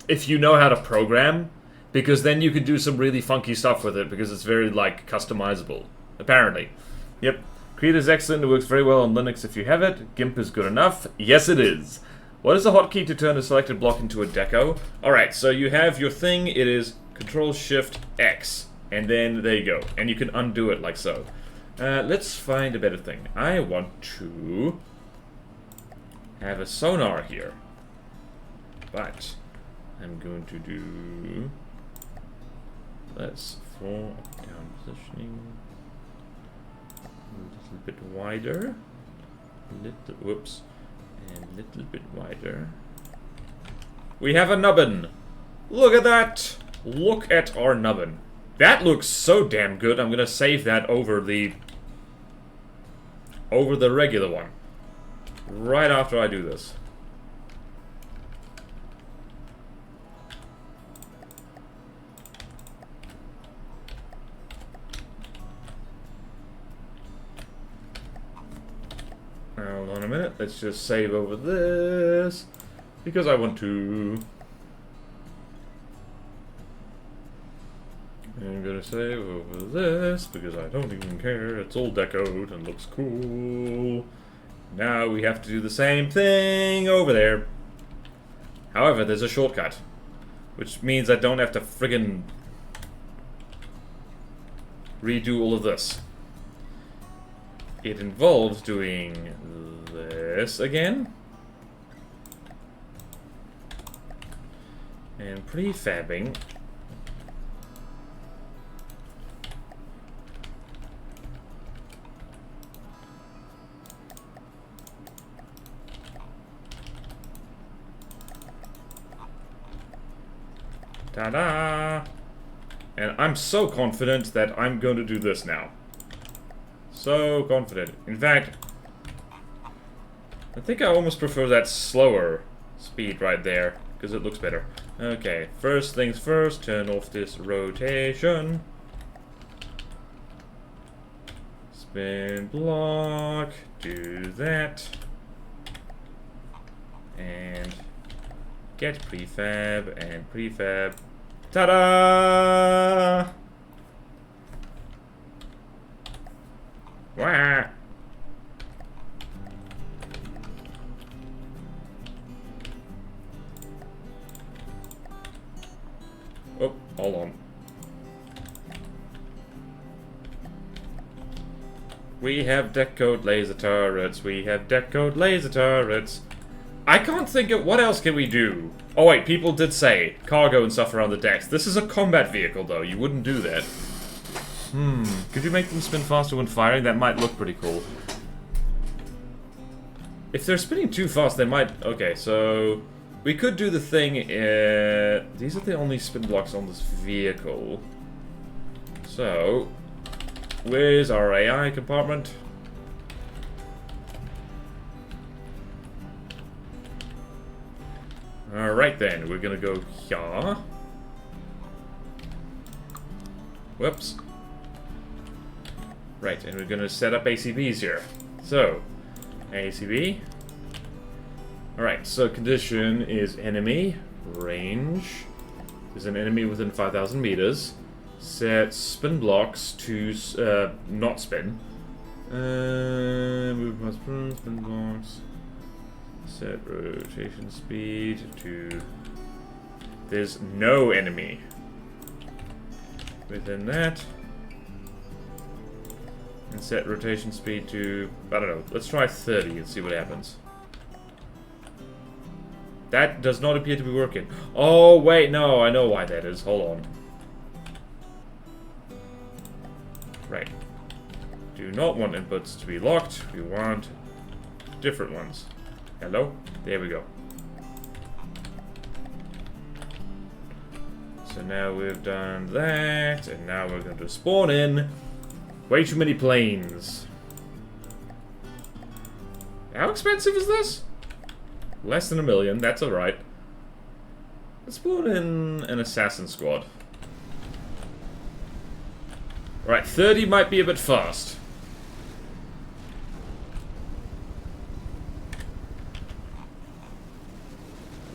if you know how to program, because then you can do some really funky stuff with it, because it's very, like, customizable. Apparently. Yep. Krita is excellent, it works very well on Linux if you have it. GIMP is good enough. Yes, it is. What is the hotkey to turn a selected block into a deco? Alright, so you have your thing, it is Control-Shift-X. And then there you go. And you can undo it like so. Let's find a better thing. I want to have a sonar here. But I'm going to do less for down positioning. A little bit wider. Whoops. And a little bit wider. We have a nubbin. Look at that. Look at our nubbin. That looks so damn good. I'm gonna save that over the regular one. Right after I do this. Hold on a minute. Let's just save over this because I want to. I'm gonna save over this because I don't even care. It's all decoed and looks cool. Now we have to do the same thing over there. However, there's a shortcut, which means I don't have to friggin' redo all of this. It involves doing this again. And prefabbing. Ta-da! And I'm so confident that I'm going to do this now. So confident. In fact, I think I almost prefer that slower speed right there, because it looks better. Okay, first things first, turn off this rotation. Spin block, do that. And get prefab and prefab. Ta-da! Wah! Oh, hold on. We have deck code laser turrets. We have deck code laser turrets. I can't think of what else can we do. Oh wait, people did say cargo and stuff around the decks. This is a combat vehicle though. You wouldn't do that. Could you make them spin faster when firing? That might look pretty cool. If they're spinning too fast, they might... Okay, so... We could do the thing... These are the only spin blocks on this vehicle. So... Where's our AI compartment? Alright then, we're gonna go here. Whoops. Right, and we're gonna set up ACBs here. So, ACB. Alright, so condition is enemy, range. There's an enemy within 5,000 meters. Set spin blocks to not spin. Move my spin blocks. Set rotation speed to... There's no enemy within that. And set rotation speed to... I don't know. Let's try 30 and see what happens. That does not appear to be working. Oh, wait, no. I know why that is. Hold on. Right. Do not want inputs to be locked. We want different ones. Hello? There we go. So now we've done that, and now we're going to spawn in way too many planes. How expensive is this? Less than $1 million, that's alright. Let's spawn in an assassin squad. Right, 30 might be a bit fast.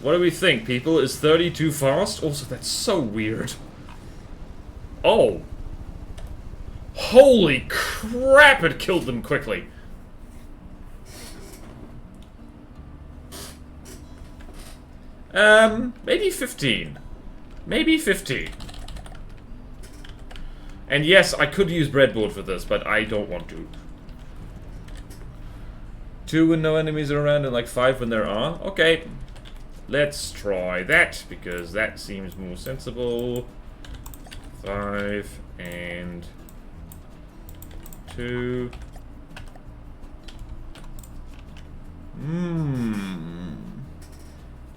What do we think, people? Is 30 too fast? Also, that's so weird. Oh. Holy crap, it killed them quickly. Maybe 15. Maybe 15. And yes, I could use breadboard for this, but I don't want to. 2 when no enemies are around and like 5 when there are. Okay. Let's try that, because that seems more sensible. 5 and 2.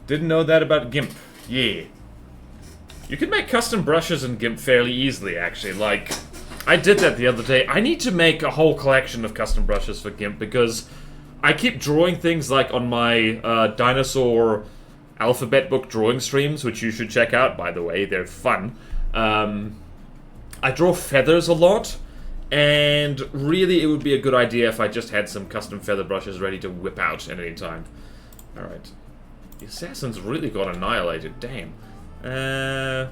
Didn't know that about GIMP. Yeah. You can make custom brushes in GIMP fairly easily, actually. Like, I did that the other day. I need to make a whole collection of custom brushes for GIMP, because I keep drawing things like on my dinosaur alphabet book drawing streams, which you should check out, by the way. They're fun. I draw feathers a lot, and really it would be a good idea if I just had some custom feather brushes ready to whip out at any time. Alright. The assassins really got annihilated, damn. How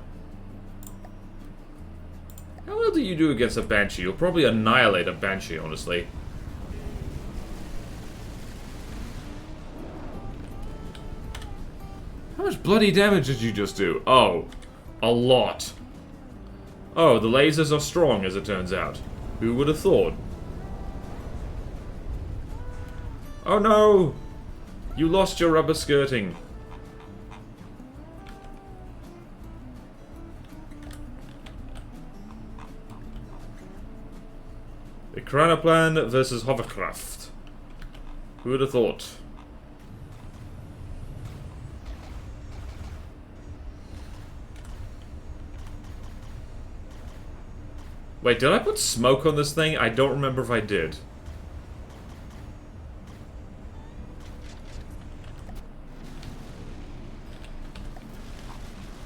well do you do against a Banshee? You'll probably annihilate a Banshee, honestly. How much bloody damage did you just do? Oh, a lot. Oh, the lasers are strong, as it turns out. Who would have thought? Oh no! You lost your rubber skirting. The Chronoplan versus Hovercraft. Who would have thought? Wait, did I put smoke on this thing? I don't remember if I did.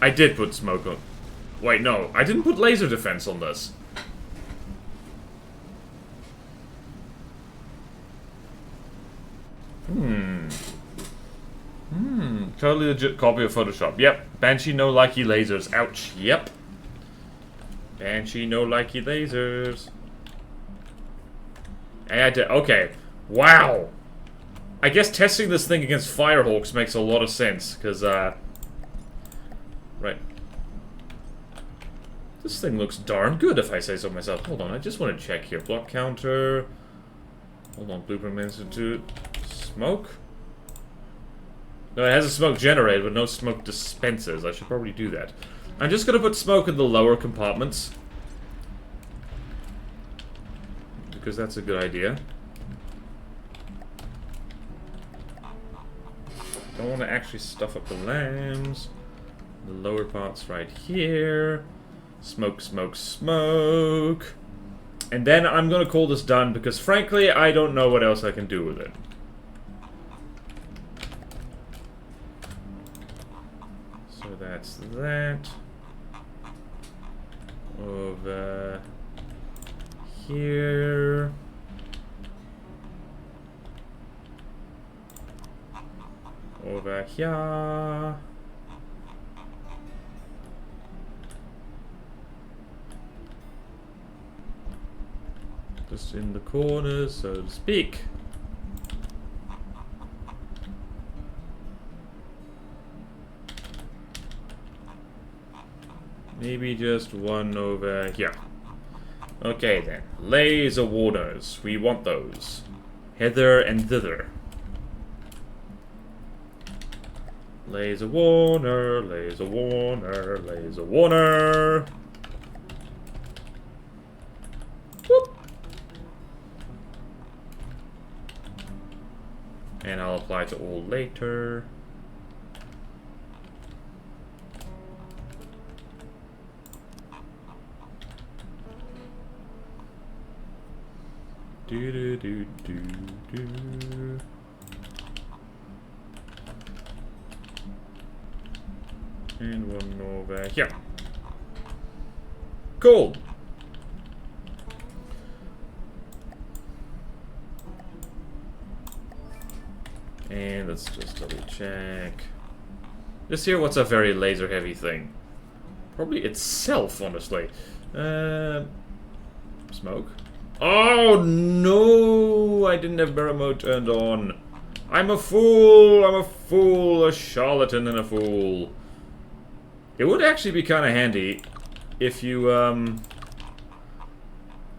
I did put smoke on. Wait, no. I didn't put laser defense on this. Totally legit copy of Photoshop. Yep. Banshee no likey lasers. Ouch. Yep. Banshee no likey lasers. Hey, I did. Okay. Wow. I guess testing this thing against Firehawks makes a lot of sense, because, right. This thing looks darn good, if I say so myself. Hold on, I just want to check here. Block counter. Hold on, Blueprint Institute. Smoke? No, it has a smoke generator, but no smoke dispensers. I should probably do that. I'm just gonna put smoke in the lower compartments, because that's a good idea. Don't want to actually stuff up the lambs. The lower part's right here. Smoke, smoke, smoke. And then I'm gonna call this done, because frankly, I don't know what else I can do with it. So that's that. Over here. Over here. Just in the corners, so to speak. Maybe just one over here. Okay then. Laser warners. We want those. Hither and thither. Laser warner, laser warner, laser warner. Whoop. And I'll apply to all later. Do do do do do. And one over here. Cool. And let's just double check. Just here, what's a very laser heavy thing? Probably itself, honestly. Smoke. Oh no! I didn't have barrel mode turned on. I'm a fool! I'm a fool! A charlatan and a fool. It would actually be kind of handy if you,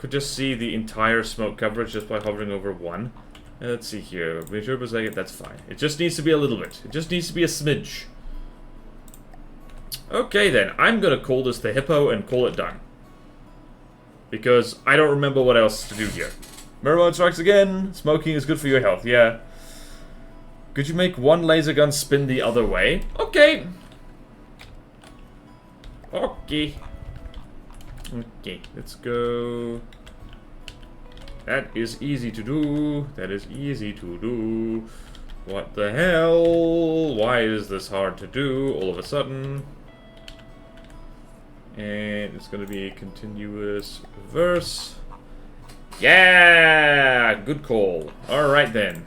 could just see the entire smoke coverage just by hovering over one. Let's see here. Turbos like it, that's fine. It just needs to be a little bit. It just needs to be a smidge. Okay then, I'm gonna call this the Hippo and call it done. Because I don't remember what else to do here. Mirror strikes again. Smoking is good for your health, yeah. Could you make one laser gun spin the other way? Okay. Okay. Okay, let's go. That is easy to do. That is easy to do. What the hell? Why is this hard to do all of a sudden? And it's gonna be a continuous reverse. Yeah! Good call. Alright then.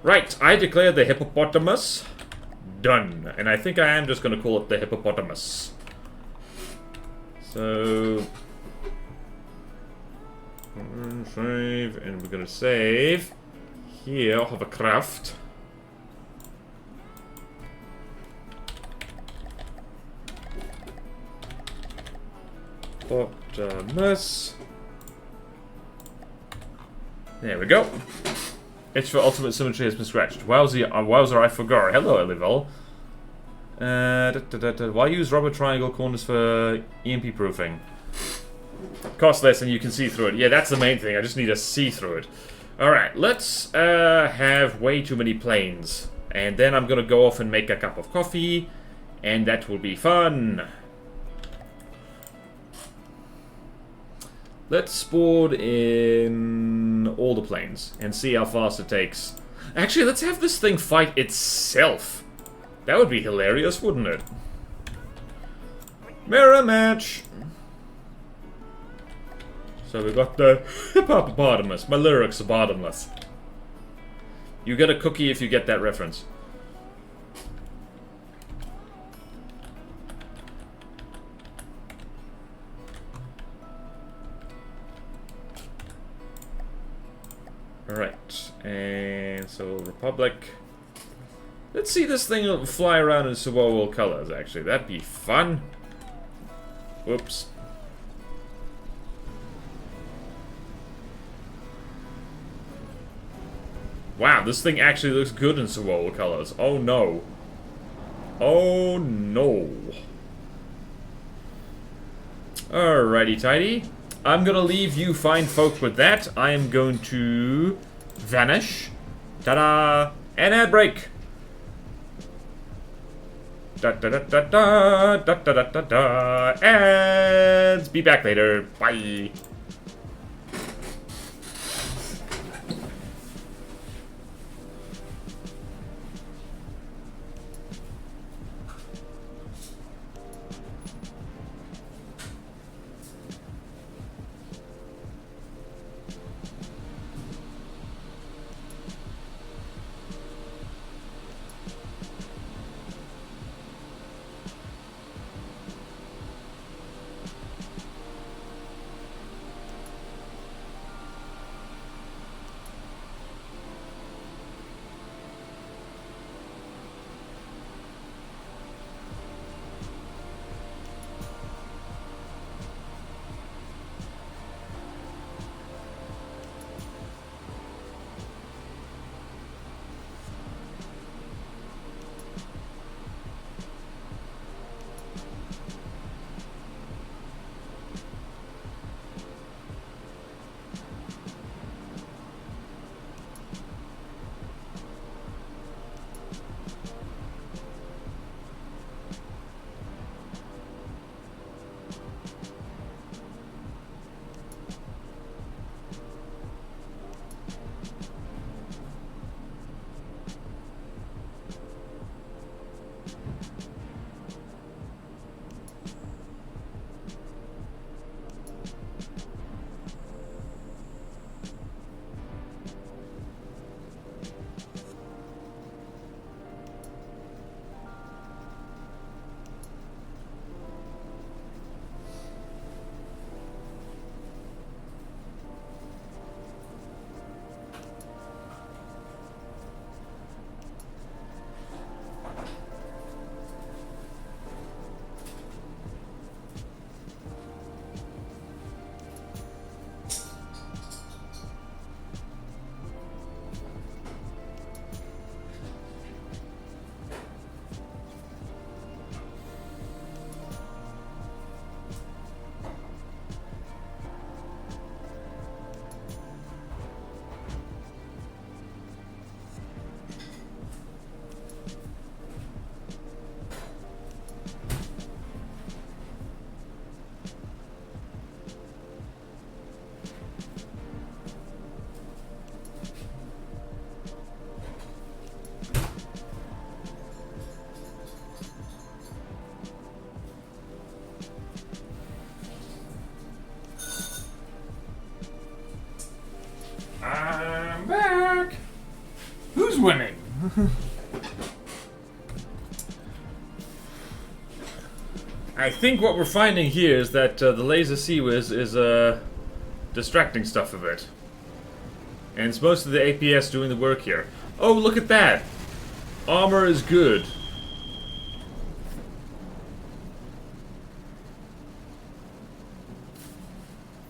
Right, I declare the hippopotamus done. And I think I am just gonna call it the hippopotamus. So... save, and we're gonna save. Here, hovercraft. Hippopotamus. There we go. Itch for ultimate symmetry has been scratched. Wowzer, I forgot. Hello, Elivel. Why use rubber triangle corners for EMP proofing? Cost less and you can see through it. Yeah, that's the main thing. I just need to see through it. Alright, let's have way too many planes. And then I'm gonna go off and make a cup of coffee. And that will be fun. Let's board in all the planes and see how fast it takes. Actually, let's have this thing fight itself. That would be hilarious, wouldn't it? Mirror match. So we got the hippopotamus. My lyrics are bottomless. You get a cookie if you get that reference. Alright, and so Republic. Let's see this thing fly around in Suwowol colors, actually. That'd be fun. Whoops. Wow, this thing actually looks good in Suwowol colors. Oh no. Oh no. Alrighty tidy. I'm gonna leave you fine folk with that. I am going to vanish. Ta-da! And ad break. Da da da da da da da da da. Ads. Be back later. Bye. winning! I think what we're finding here is that the laser Sea-Whiz is distracting stuff a bit. And it's most of the APS doing the work here. Oh, look at that! Armor is good.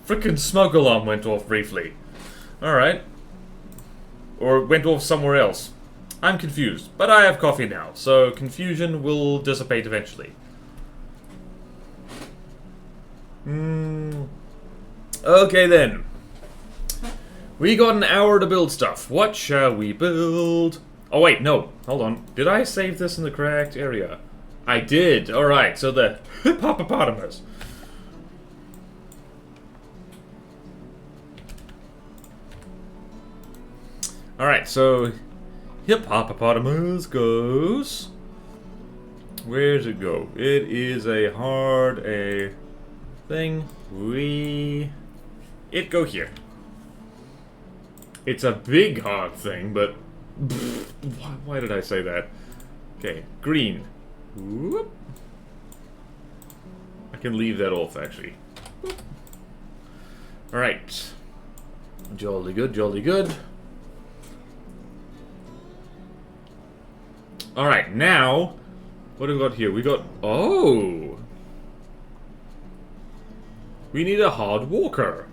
Frickin' smoke alarm went off briefly. Alright. Or went off somewhere else. I'm confused, but I have coffee now, so confusion will dissipate eventually. Okay then. We got an hour to build stuff. What shall we build? Oh wait, no. Hold on. Did I save this in the correct area? I did. Alright, so the hippopotamus. Alright, so hippopotamus goes... Where's it go? It is a hard thing. It go here. It's a big hard thing, but why did I say that? Okay, green. Whoop. I can leave that off actually. All right. Jolly good, jolly good. All right, now what have we got here? We got we need a hard walker.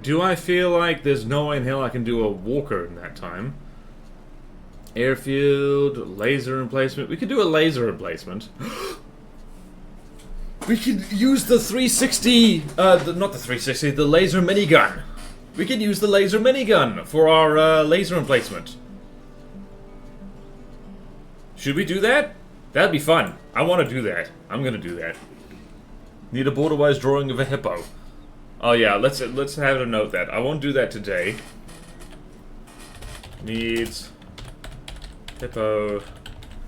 Do I feel like there's no way in hell I can do a walker in that time? Airfield, laser emplacement. We could do a laser emplacement. We could use the 360, not the 360, the laser minigun. We could use the laser minigun for our laser emplacement. Should we do that? That'd be fun. I want to do that. I'm gonna do that. Need a border-wise drawing of a hippo. Oh yeah, let's have a note that. I won't do that today. Needs hippo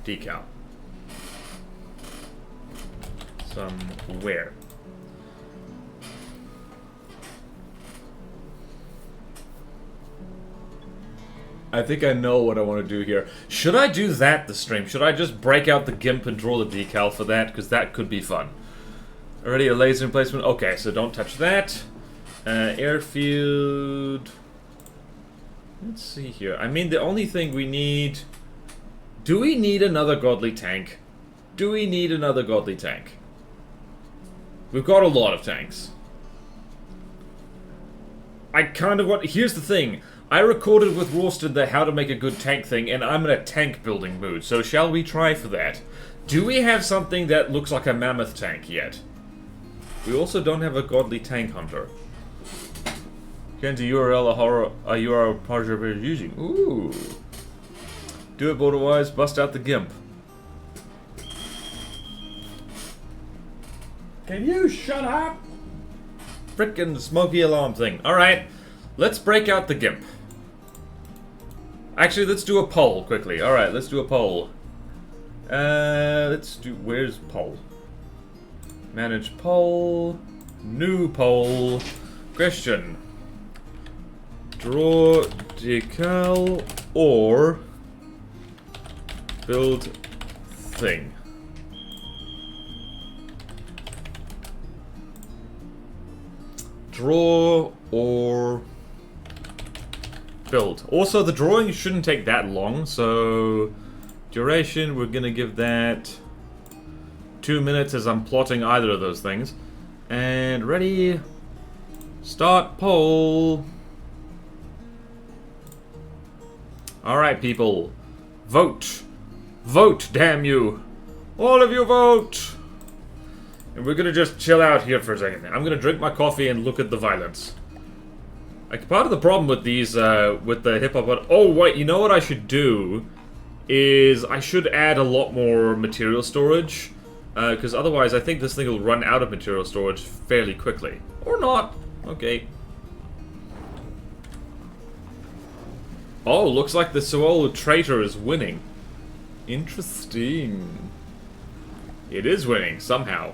decal. Somewhere. I think I know what I want to do here. Should I do that this stream? Should I just break out the GIMP and draw the decal for that? Because that could be fun. Already a laser emplacement. Okay, so don't touch that. Airfield. Let's see here. I mean, the only thing we need... Do we need another godly tank? Do we need another godly tank? We've got a lot of tanks. I kind of want... Here's the thing. I recorded with Rorsted the how to make a good tank thing, and I'm in a tank building mood, so shall we try for that? Do we have something that looks like a mammoth tank yet? We also don't have a godly tank hunter. Change the URL a URL project is using. Ooh. Do it border-wise, bust out the GIMP. Can you shut up? Frickin' smoky alarm thing. Alright, let's break out the GIMP. Actually, let's do a poll quickly. Alright, let's do a poll. Let's do... Where's poll? Manage poll. New poll. Question. Draw decal or build thing. Draw or build. Also, the drawing shouldn't take that long, so duration, we're gonna give that 2 minutes as I'm plotting either of those things. And ready, start poll. Alright, people. Vote. Vote, damn you. All of you vote. And we're gonna just chill out here for a second. I'm gonna drink my coffee and look at the violence. Like, part of the problem with these, with the hip-hop... Oh, wait, you know what I should do? Is I should add a lot more material storage. Because otherwise I think this thing will run out of material storage fairly quickly. Or not. Okay. Oh, looks like the Suolo traitor is winning. Interesting. It is winning, somehow.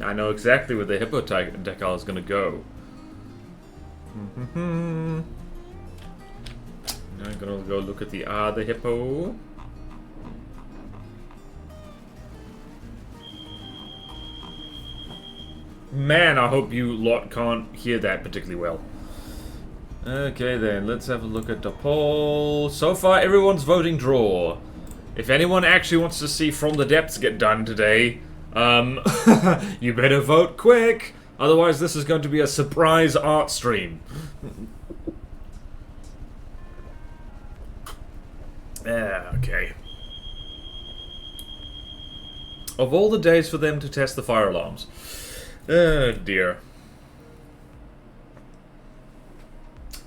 I know exactly where the hippo decal is gonna go. I'm gonna go look at the other hippo. Man, I hope you lot can't hear that particularly well. Okay then, let's have a look at the poll. So far, everyone's voting draw. If anyone actually wants to see From the Depths get done today, you better vote quick. Otherwise, this is going to be a surprise art stream. Okay. Of all the days for them to test the fire alarms. Oh dear.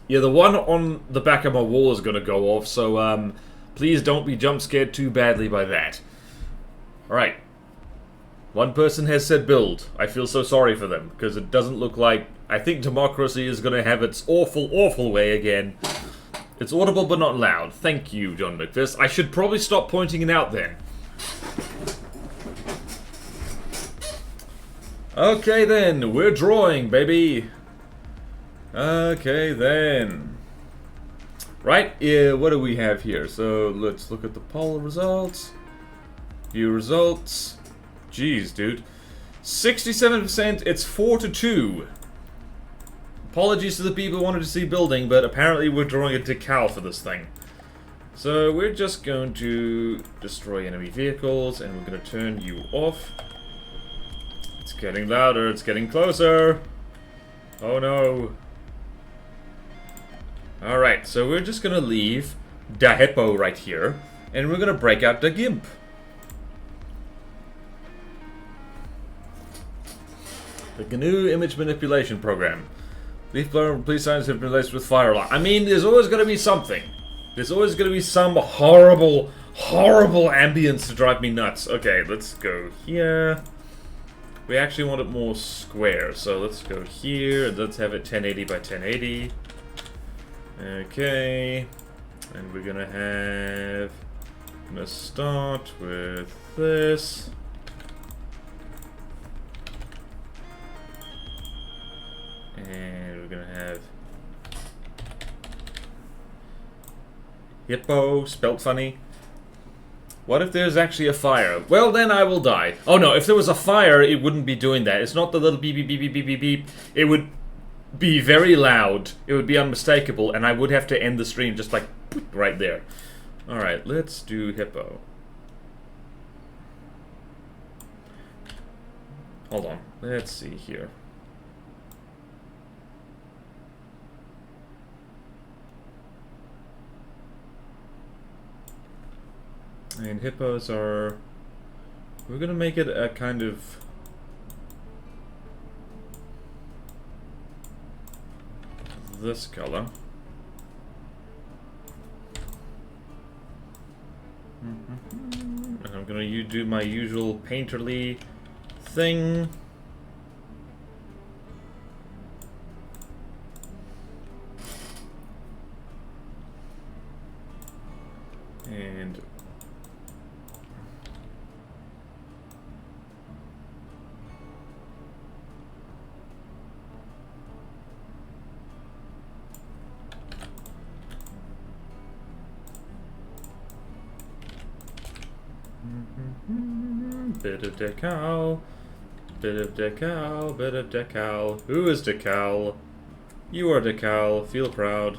Yeah, the one on the back of my wall is gonna go off, so please don't be jump scared too badly by that. Alright. One person has said build. I feel so sorry for them, because it doesn't look like... I think democracy is gonna have its awful, awful way again. It's audible but not loud. Thank you, John McFist. I should probably stop pointing it out then. Okay then, we're drawing, baby. Okay then. Right, what do we have here? So let's look at the poll results. View results. Jeez, dude. 67%, it's 4-2. Apologies to the people who wanted to see building, but apparently we're drawing a decal for this thing. So we're just going to destroy enemy vehicles, and we're going to turn you off. It's getting louder, it's getting closer. Oh no. Alright, so we're just gonna leave da hippo right here, and we're gonna break out the gimp. The GNU image manipulation program. Leaf blower and police signs have been replaced with fire alarm. I mean, there's always gonna be something. There's always gonna be some horrible, horrible ambience to drive me nuts. Okay, let's go here. We actually want it more square, so let's go here, and let's have it 1080 by 1080. Okay, and we're gonna start with this. And we're gonna have hippo, spelt funny. What if there's actually a fire? Well, then I will die. Oh no, if there was a fire, it wouldn't be doing that. It's not the little beep, beep, beep, beep, beep, beep, beep. It would be very loud. It would be unmistakable, and I would have to end the stream just like right there. Alright, let's do hippo. Hold on. Let's see here. And hippos are... We're gonna make it a kind of... this color. And I'm gonna do my usual painterly thing. And bit of decal, bit of decal, bit of decal. Who is decal? You are decal. Feel proud.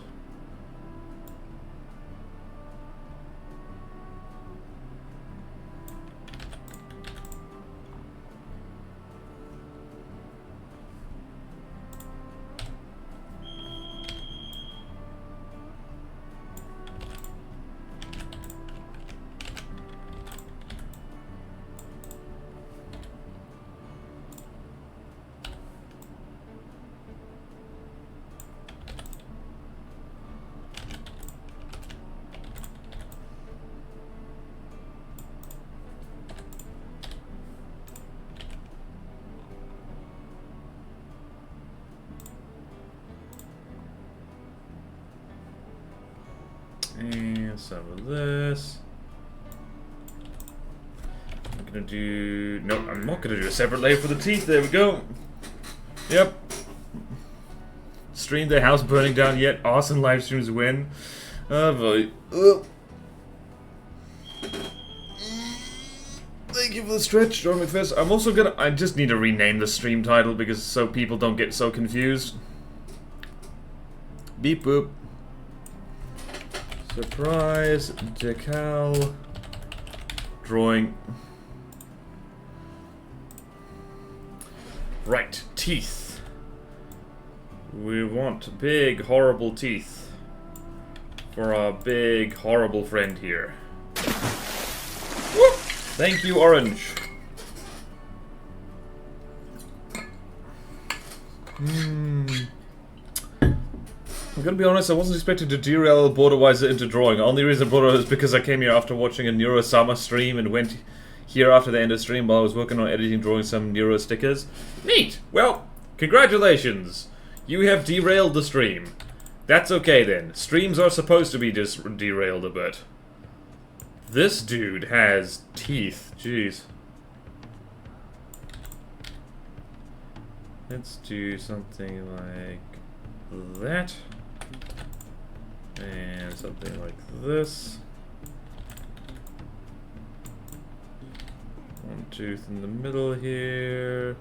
And some of this. I'm gonna do... No, I'm not gonna do a separate layer for the teeth. There we go. Yep. Stream their house burning down yet. Awesome live streams win. Oh boy. Thank you for the stretch, John McPherson. I'm also gonna... I just need to rename the stream title because so people don't get so confused. Beep boop. Surprise decal drawing. Right, teeth. We want big, horrible teeth for our big, horrible friend here. Whoop! Thank you, Orange. I'm gonna be honest, I wasn't expecting to derail Borderweiser into drawing. The only reason I brought it is because I came here after watching a Neurosama stream and went here after the end of the stream while I was working on editing, drawing some Neuro stickers. Neat! Well, congratulations! You have derailed the stream. That's okay then. Streams are supposed to be just derailed a bit. This dude has teeth. Jeez. Let's do something like that. And something like this. One tooth in the middle here.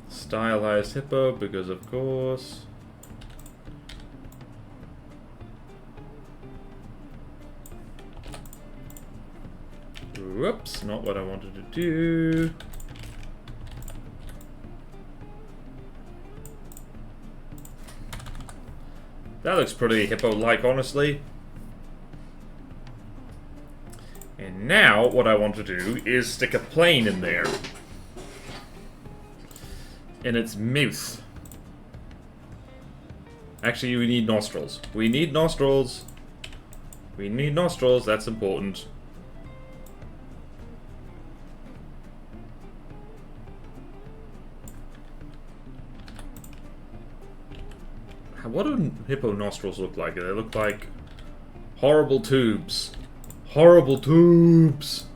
Stylized hippo, because of course. Whoops, not what I wanted to do. That looks pretty hippo-like, honestly. And now, what I want to do is stick a plane in there. In its mouth. Actually, we need nostrils. We need nostrils. We need nostrils, that's important. What do hippo nostrils look like? They look like horrible tubes. Horrible tubes!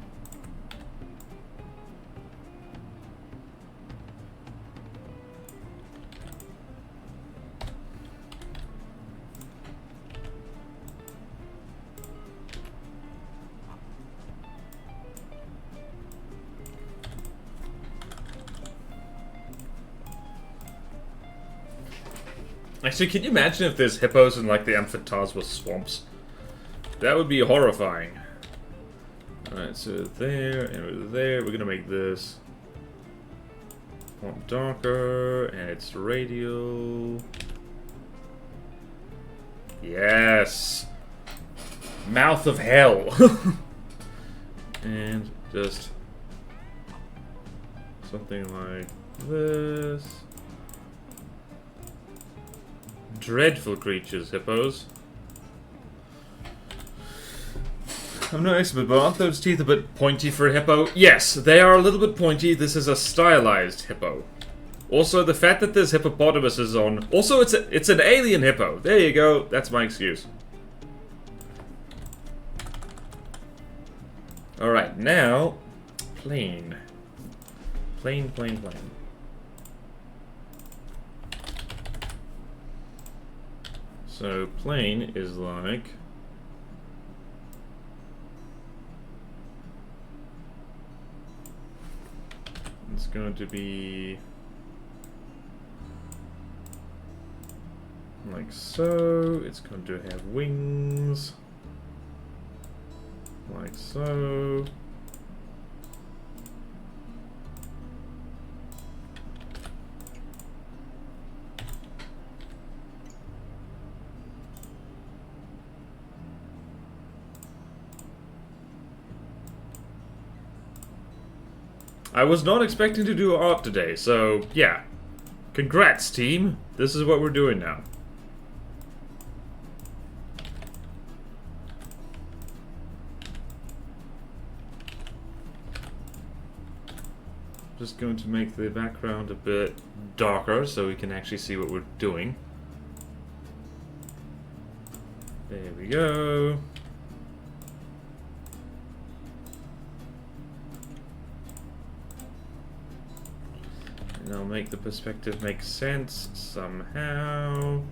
Actually, can you imagine if there's hippos in, like, the Amphitasma swamps? That would be horrifying. Alright, so there, and over there, we're gonna make this font darker, and it's radial. Yes! Mouth of hell! And just something like this. Dreadful creatures, hippos. I'm no expert, but aren't those teeth a bit pointy for a hippo? Yes, they are a little bit pointy. This is a stylized hippo. Also, the fact that there's hippopotamuses on... Also, it's an alien hippo. There you go. That's my excuse. Alright, now... Plane. Plane, plane, plane. So, plane is like... It's going to be... like so. It's going to have wings. Like so. I was not expecting to do art today, so yeah. Congrats, team. This is what we're doing now. Just going to make the background a bit darker so we can actually see what we're doing. There we go. And I'll make the perspective make sense somehow.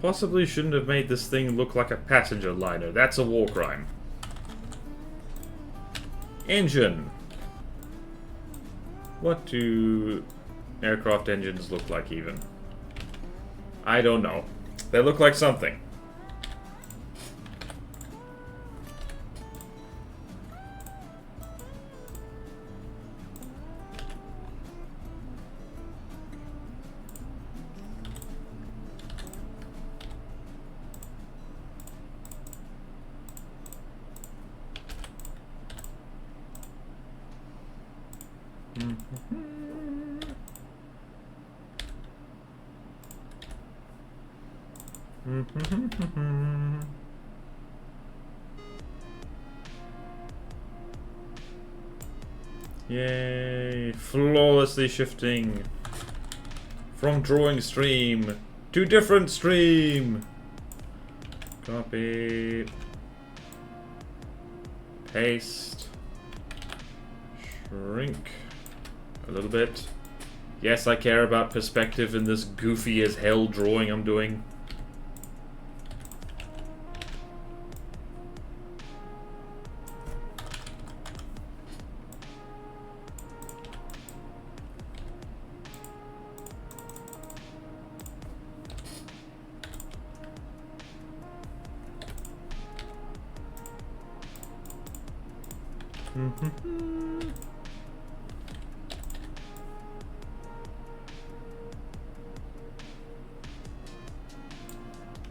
Possibly shouldn't have made this thing look like a passenger liner. That's a war crime. Engine. What do aircraft engines look like even? I don't know. They look like something. Yay! Flawlessly shifting from drawing stream to different stream. Copy. Paste. Shrink a little bit. Yes, I care about perspective in this goofy as hell drawing I'm doing.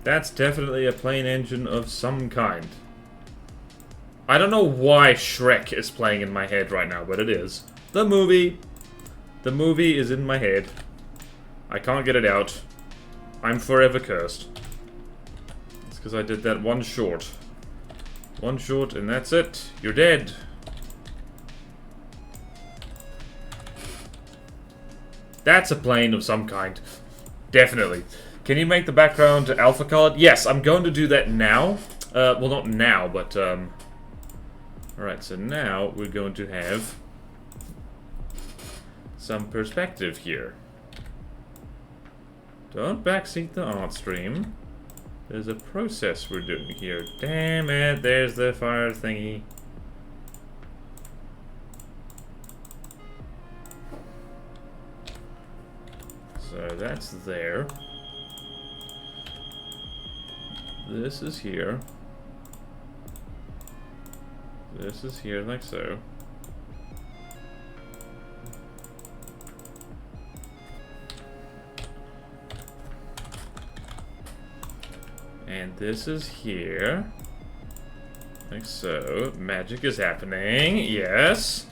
That's definitely a plane engine of some kind. I don't know why Shrek is playing in my head right now, but it is. The movie. The movie is in my head. I can't get it out. I'm forever cursed. It's because I did that one short. One short and that's it. You're dead. That's a plane of some kind. Definitely. Can you make the background alpha colored? Yes, I'm going to do that now. Well, not now, but, Alright, so now we're going to have some perspective here. Don't backseat the art stream. There's a process we're doing here. Damn it, there's the fire thingy. So that's there. This is here. This is here, like so. And this is here. Like so. Magic is happening. Yes.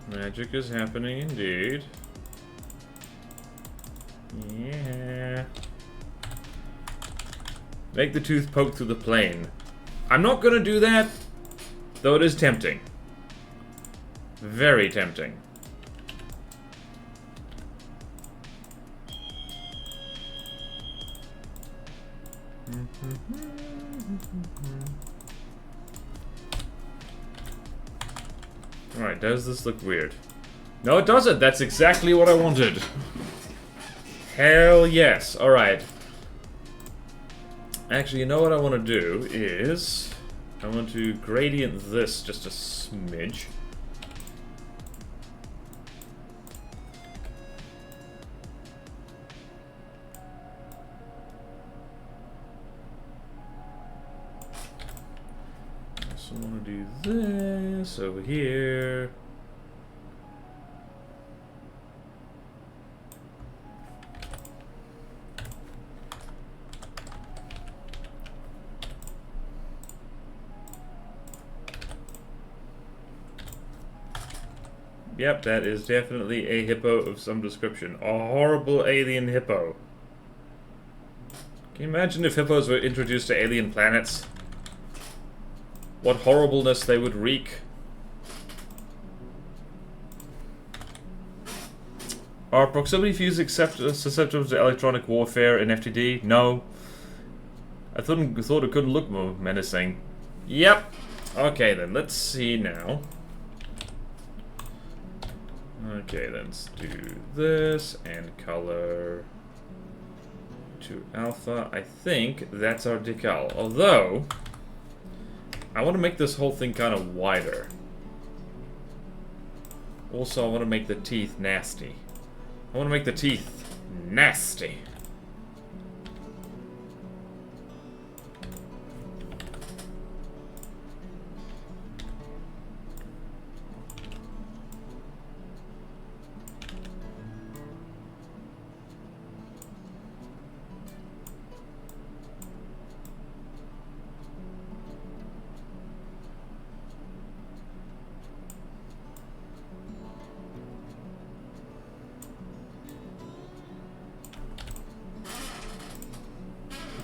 Magic is happening indeed. Yeah. Make the tooth poke through the plane. I'm not gonna do that, though it is tempting. Very tempting. Alright, does this look weird? No, it doesn't. That's exactly what I wanted. Hell yes. Alright. Actually, you know what I want to do is... I want to gradient this just a smidge. So I want to do this over here. Yep, that is definitely a hippo of some description. A horrible alien hippo. Can you imagine if hippos were introduced to alien planets? what horribleness they would wreak. Are proximity fuses susceptible to electronic warfare in FTD? No. I thought it couldn't look more menacing. Yep. Okay then, let's see now. Okay, let's do this and color to alpha. I think that's our decal. Although, I want to make this whole thing kind of wider. Also, I want to make the teeth nasty. I want to make the teeth nasty.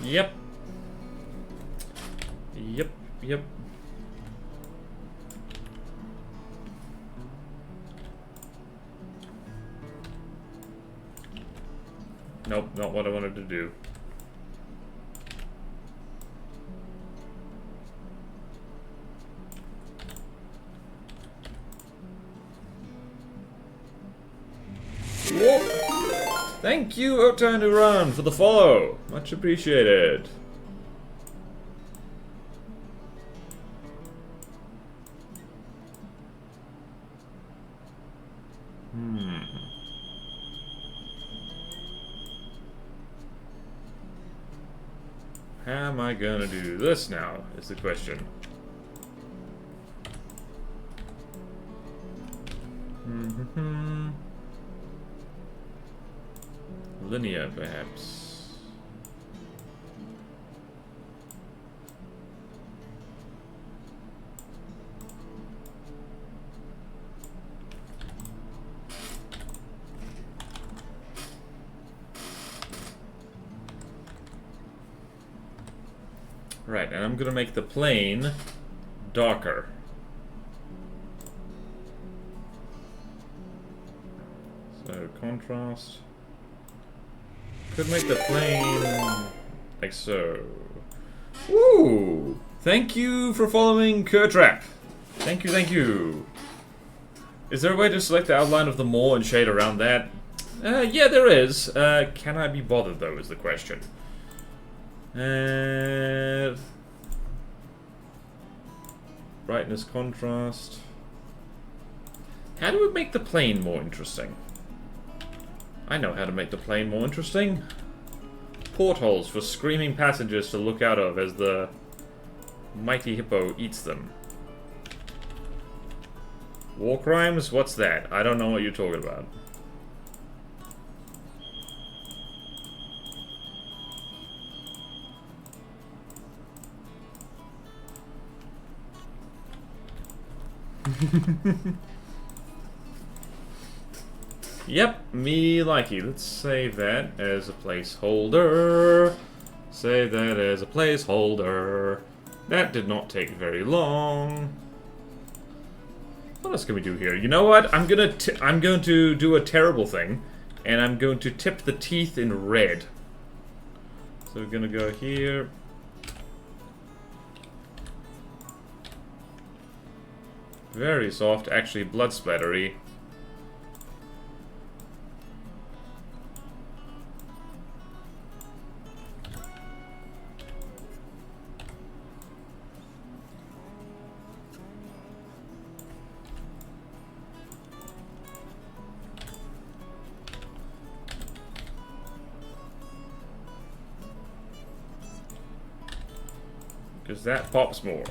Yep. Yep, yep. Nope, not what I wanted to do. Whoa. Thank you, Otanuran, for the follow. Much appreciated. How am I gonna do this now, is the question. Linear, perhaps. Right, and I'm gonna make the plane darker. So, contrast. Could make the plane like so. Ooh! Thank you for following Kurtrap. Thank you, thank you. Is there a way to select the outline of the mall and shade around that? Yeah, there is. Can I be bothered, though, is the question. Brightness, contrast. How do we make the plane more interesting? I know how to make the plane more interesting. Portholes for screaming passengers to look out of as the mighty hippo eats them. War crimes? What's that? I don't know what you're talking about. Yep, me likey. Let's save that as a placeholder. Save that as a placeholder. That did not take very long. What else can we do here? You know what? I'm going to do a terrible thing, and I'm going to tip the teeth in red. So we're going to go here. Very soft, actually blood splattery. Because that pops more.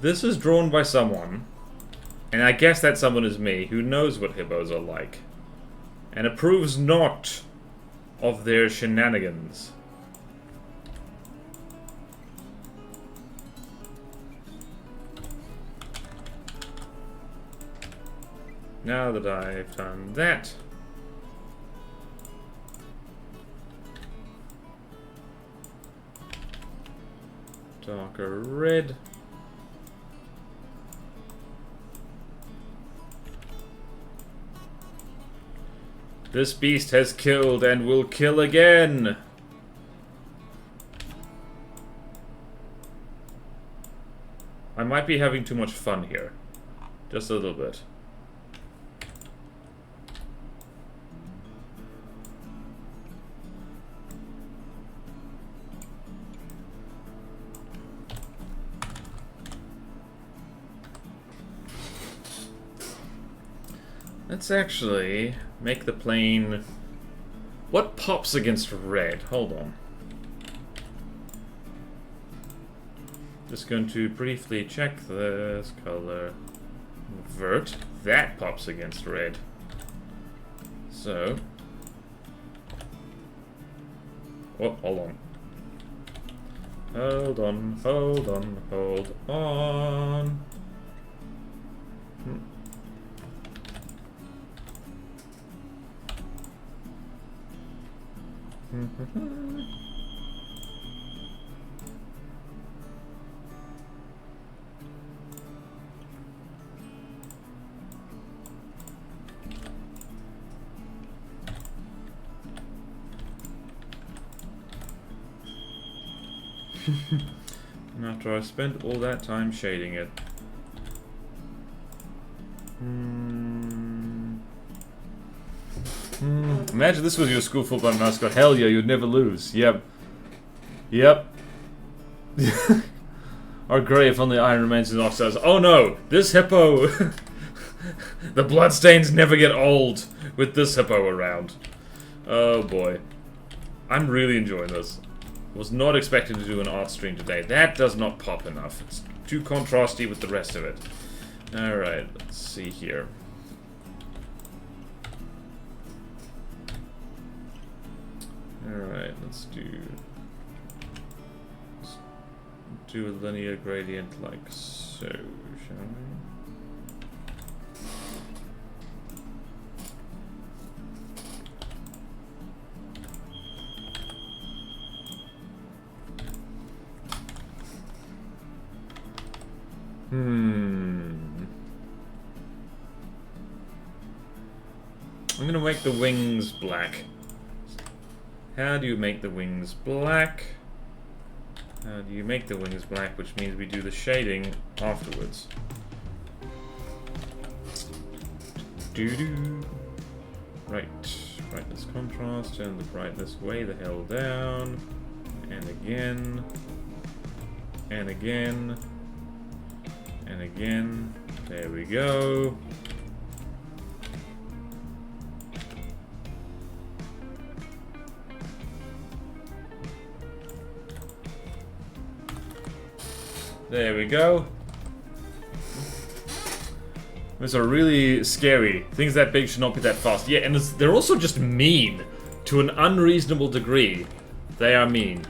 This is drawn by someone, and I guess that someone is me, who knows what hippos are like, and approves not of their shenanigans. Now that I've done that, Darker red. This beast has killed and will kill again. I might be having too much fun here. Just a little bit. Let's actually make the plane... What pops against red? Hold on. Just going to briefly check this color. Vert. That pops against red. So... Oh, hold on. Hold on, hold on, hold on. And after I spent all that time shading it. Imagine this was your school football mascot. Hell yeah, you'd never lose. Yep. Yep. Our grave on the iron remains in oxide. Oh no! This hippo! The bloodstains never get old with this hippo around. Oh boy. I'm really enjoying this. Was not expecting to do an art stream today. That does not pop enough. It's too contrasty with the rest of it. Alright, let's see here. Alright, let's do a linear gradient like so, shall we? I'm gonna make the wings black. How do you make the wings black? How do you make the wings black, which means we do the shading afterwards. Doo-doo. Right. Brightness contrast, turn the brightness way the hell down. And again. And again. And again. There we go. There we go. Those are really scary. Things that big should not be that fast. Yeah, and they're also just mean. To an unreasonable degree. They are mean.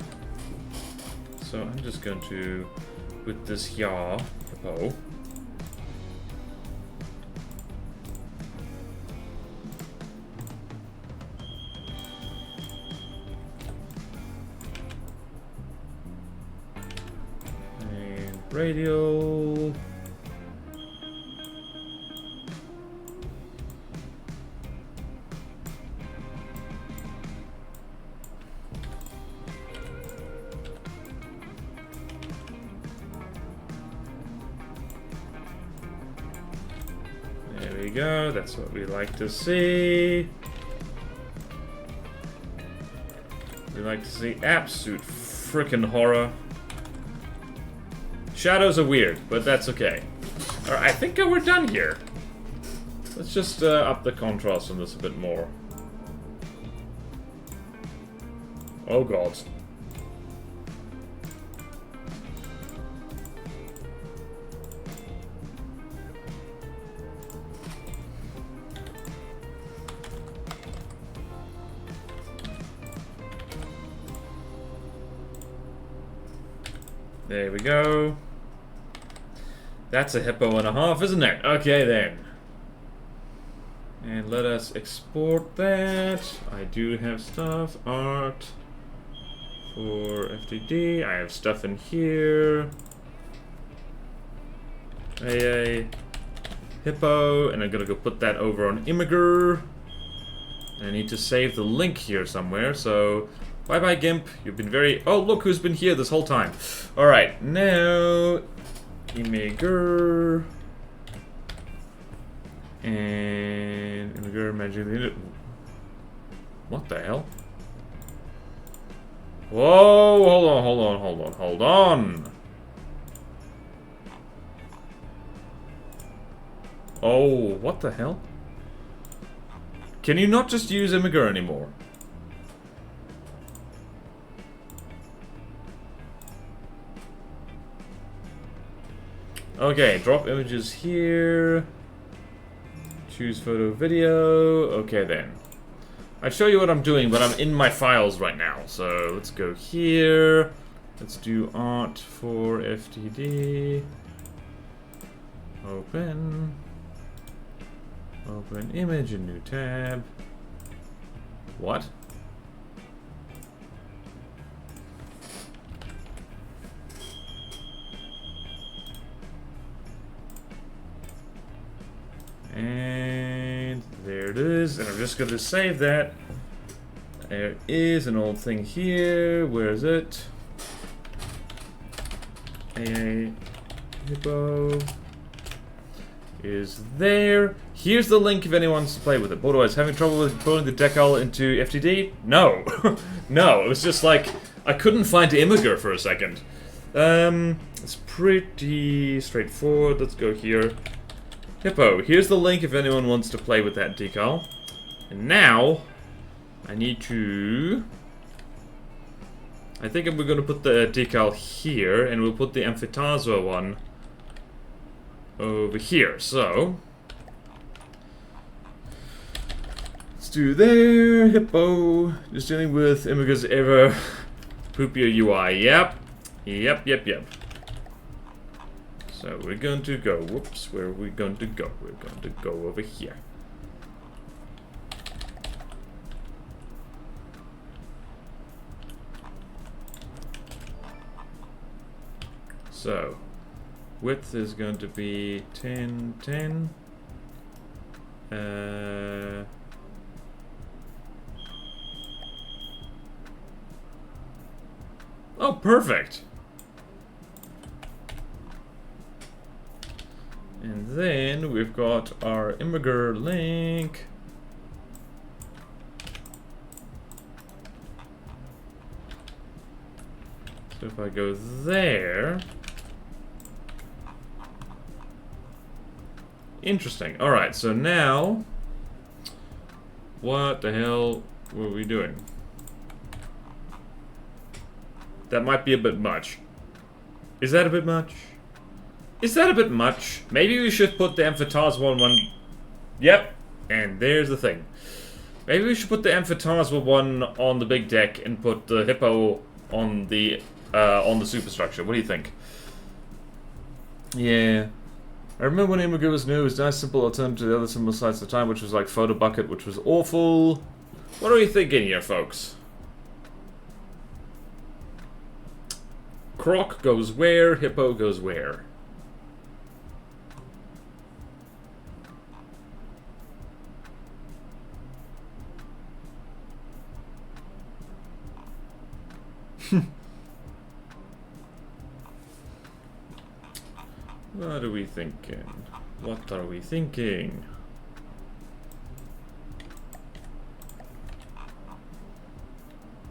So I'm just going to, with this hippo. Radial. There we go, that's what we like to see. We like to see absolute frickin' horror. Shadows are weird, but that's okay. Alright, I think we're done here. Let's just up the contrast on this a bit more. Oh god. There we go. That's a hippo and a half, isn't it? Okay then. And let us export that. I do have stuff. Art. for FTD. I have stuff in here. A hippo, and I'm gonna go put that over on Immiger. I need to save the link here somewhere, so bye bye Gimp. You've been very... Oh, look who's been here this whole time. Alright, now Immiger and Immiger magic. What the hell? Whoa, hold on. Oh, what the hell? Can you not just use Immiger anymore? Okay, drop images here. Choose photo video. Okay then. I'd show you what I'm doing, but I'm in my files right now. So let's go here. Let's do art for FTD. Open. Open image, a new tab. What? And there it is, and I'm just going to save that. There is an old thing here. Where is it? A hippo is there. Here's the link if anyone wants to play with it. Bodo is having trouble with pulling the decal into FTD? No. No, it was just like, I couldn't find Immiger for a second. It's pretty straightforward. Let's go here. Hippo, here's the link if anyone wants to play with that decal. And now, I need to... I think we're going to put the decal here, and we'll put the Amphitasma one over here. So, let's do there, Hippo. Just dealing with Immiger's ever poopier UI. Yep. So we're going to go, whoops, where are we going to go? We're going to go over here. So, width is going to be 10, 10. Oh, perfect. And then we've got our Immiger link. So if I go there... Interesting. Alright, so now... What the hell were we doing? That might be a bit much. Is that a bit much? Is that a bit much? Maybe we should put the Amphitasma one... Yep, and there's the thing. Maybe we should put the Amphitasma one on the big deck and put the Hippo on the superstructure. What do you think? Yeah. I remember when Immiger was new, it was a nice simple alternative to the other similar sites at the time, which was like Photo Bucket, which was awful. What are we thinking here, folks? Croc goes where? Hippo goes where? What are we thinking? What are we thinking?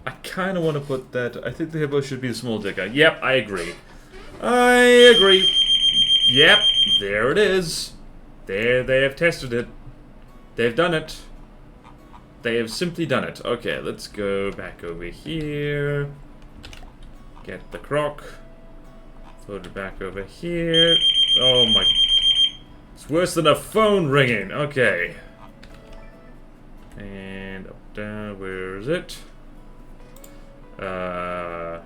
I kind of want to put that... I think the hippo should be the small dicker. Yep, I agree. I agree. Yep, there it is. There, they have tested it. They've done it. They have simply done it. Okay, let's go back over here. Get the croc. Put it back over here. Oh my... It's worse than a phone ringing. Okay. And up, down, where is it? Yeah.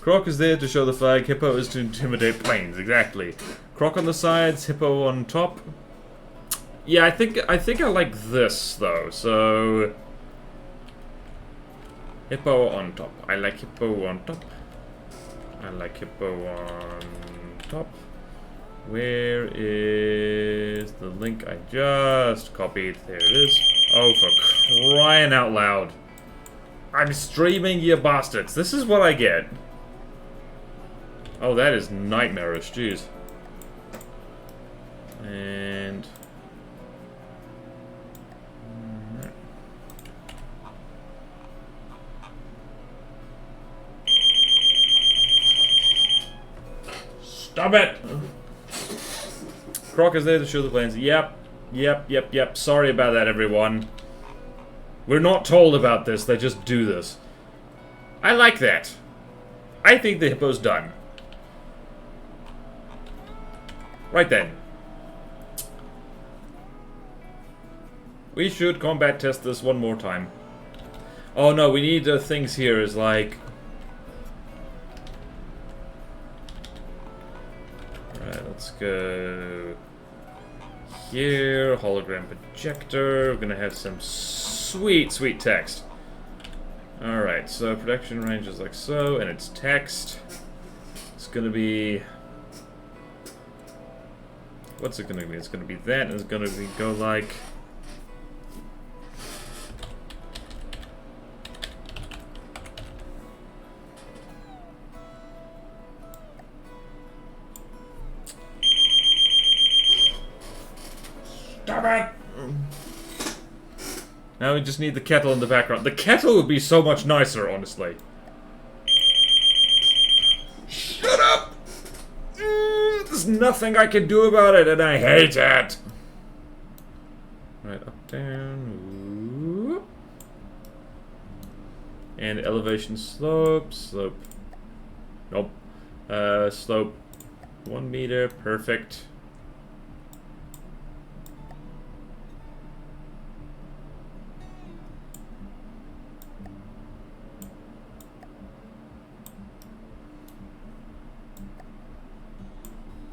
Croc is there to show the flag, Hippo is to intimidate planes, exactly. Croc on the sides, Hippo on top. Yeah, I think I like this though, so Hippo on top. I like Hippo on top. I like Hippo on top. Where is the link I just copied? There it is. Oh, for crying out loud. I'm streaming, you bastards. This is what I get. Oh, that is nightmarish, jeez. And... Stop it! Croc is there to show the planes. Yep. Sorry about that, everyone. We're not told about this, they just do this. I like that. I think the Hippo's done. Right then. We should combat test this one more time. Oh no, we need things here is like... Alright, let's go... Here, hologram projector. We're gonna have some sweet text. Alright, so production range is like so, and it's text. It's gonna be... What's it gonna be? It's gonna be that, and it's gonna be go like... Stop it! Now we just need the kettle in the background. The kettle would be so much nicer, honestly. Shut up! There's nothing I can do about it, and I hate it! Right, up, down. And elevation slope. Nope. Slope 1 meter, perfect.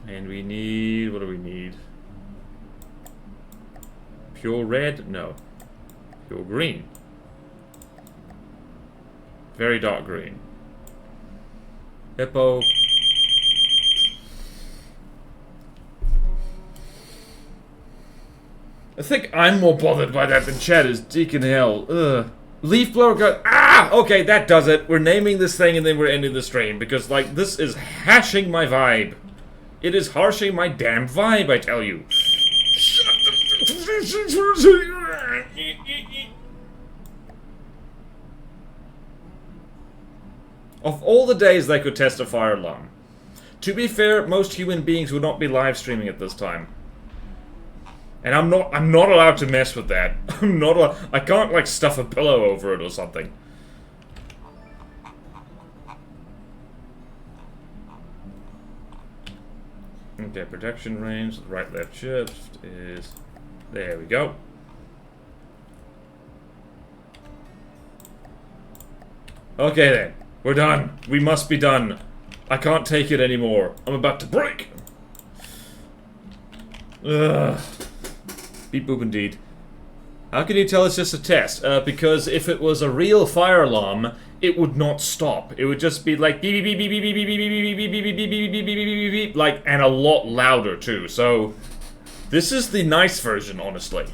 And we need, what do we need? Pure red? No. Pure green. Very dark green. Hippo. I think I'm more bothered by that than Chad is. Deacon hell. Ugh. Leaf blower gun. Ah! Okay, that does it. We're naming this thing and then we're ending the stream. Because, like, this is hashing my vibe. It is harshing my damn vibe, I tell you. Of all the days they could test a fire alarm. To be fair, most human beings would not be live streaming at this time. And I'm not allowed to mess with that. I'm not allowed, I can't like stuff a pillow over it or something. Okay, protection range, right, left, shift is... There we go. Okay then, we're done. We must be done. I can't take it anymore. I'm about to break. Ugh. Beep boop indeed. How can you tell it's just a test? Because if it was a real fire alarm, it would not stop. It would just be like beep beep beep beep beep beep beep beep beep beep beep beep beep beep beep, like, and a lot louder too. So this is the nice version, honestly.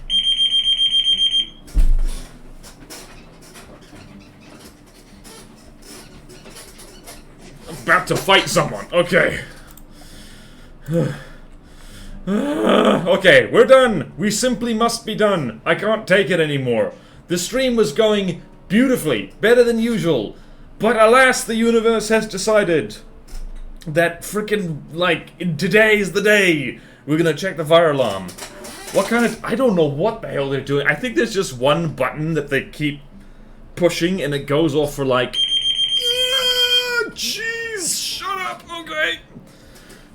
I'm about to fight someone. Okay. Okay, we're done. We simply must be done. I can't take it anymore. The stream was going beautifully, better than usual. But alas, the universe has decided that frickin', like, today is the day. We're gonna check the fire alarm. What kind of... I don't know what the hell they're doing. I think there's just one button that they keep pushing and it goes off for like... Jeez, shut up, okay.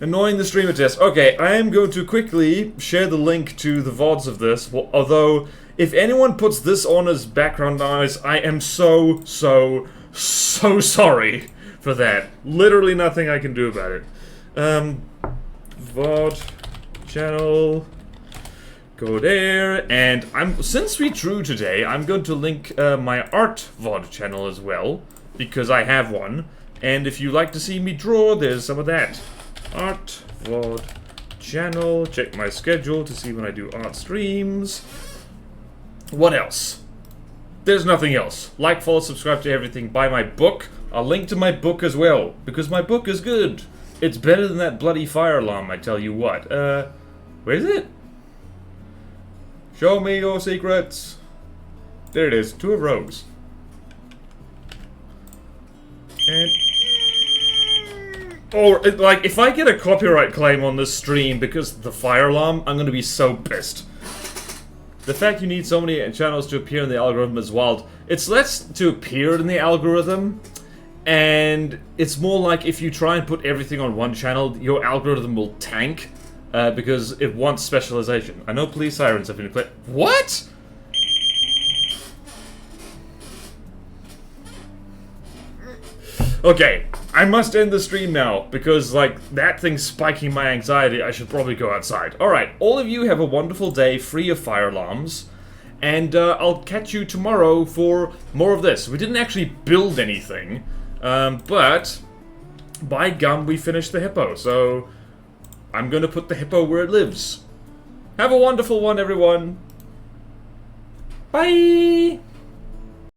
Annoying the streamer test. Okay, I am going to quickly share the link to the VODs of this, although if anyone puts this on as background noise, I am so sorry for that. Literally nothing I can do about it. VOD channel. Go there, and since we drew today, I'm going to link my art VOD channel as well, because I have one. And if you like to see me draw, there's some of that. Art VOD channel. Check my schedule to see when I do art streams. What else? There's nothing else. Like, follow, subscribe to everything. Buy my book. I'll link to my book as well, because my book is good. It's better than that bloody fire alarm, I tell you what. Where is it? Show me your secrets. There it is. 2 of rogues. And... or, like, if I get a copyright claim on this stream because of the fire alarm, I'm gonna be so pissed. The fact you need so many channels to appear in the algorithm is wild. It's less to appear in the algorithm, and it's more like if you try and put everything on one channel, your algorithm will tank, because it wants specialization. I know police sirens have been played. What?! Okay, I must end the stream now, because, like, that thing's spiking my anxiety. I should probably go outside. Alright, all of you have a wonderful day free of fire alarms, and I'll catch you tomorrow for more of this. We didn't actually build anything, but by gum, we finished the hippo, so I'm gonna put the hippo where it lives. Have a wonderful one, everyone! Bye!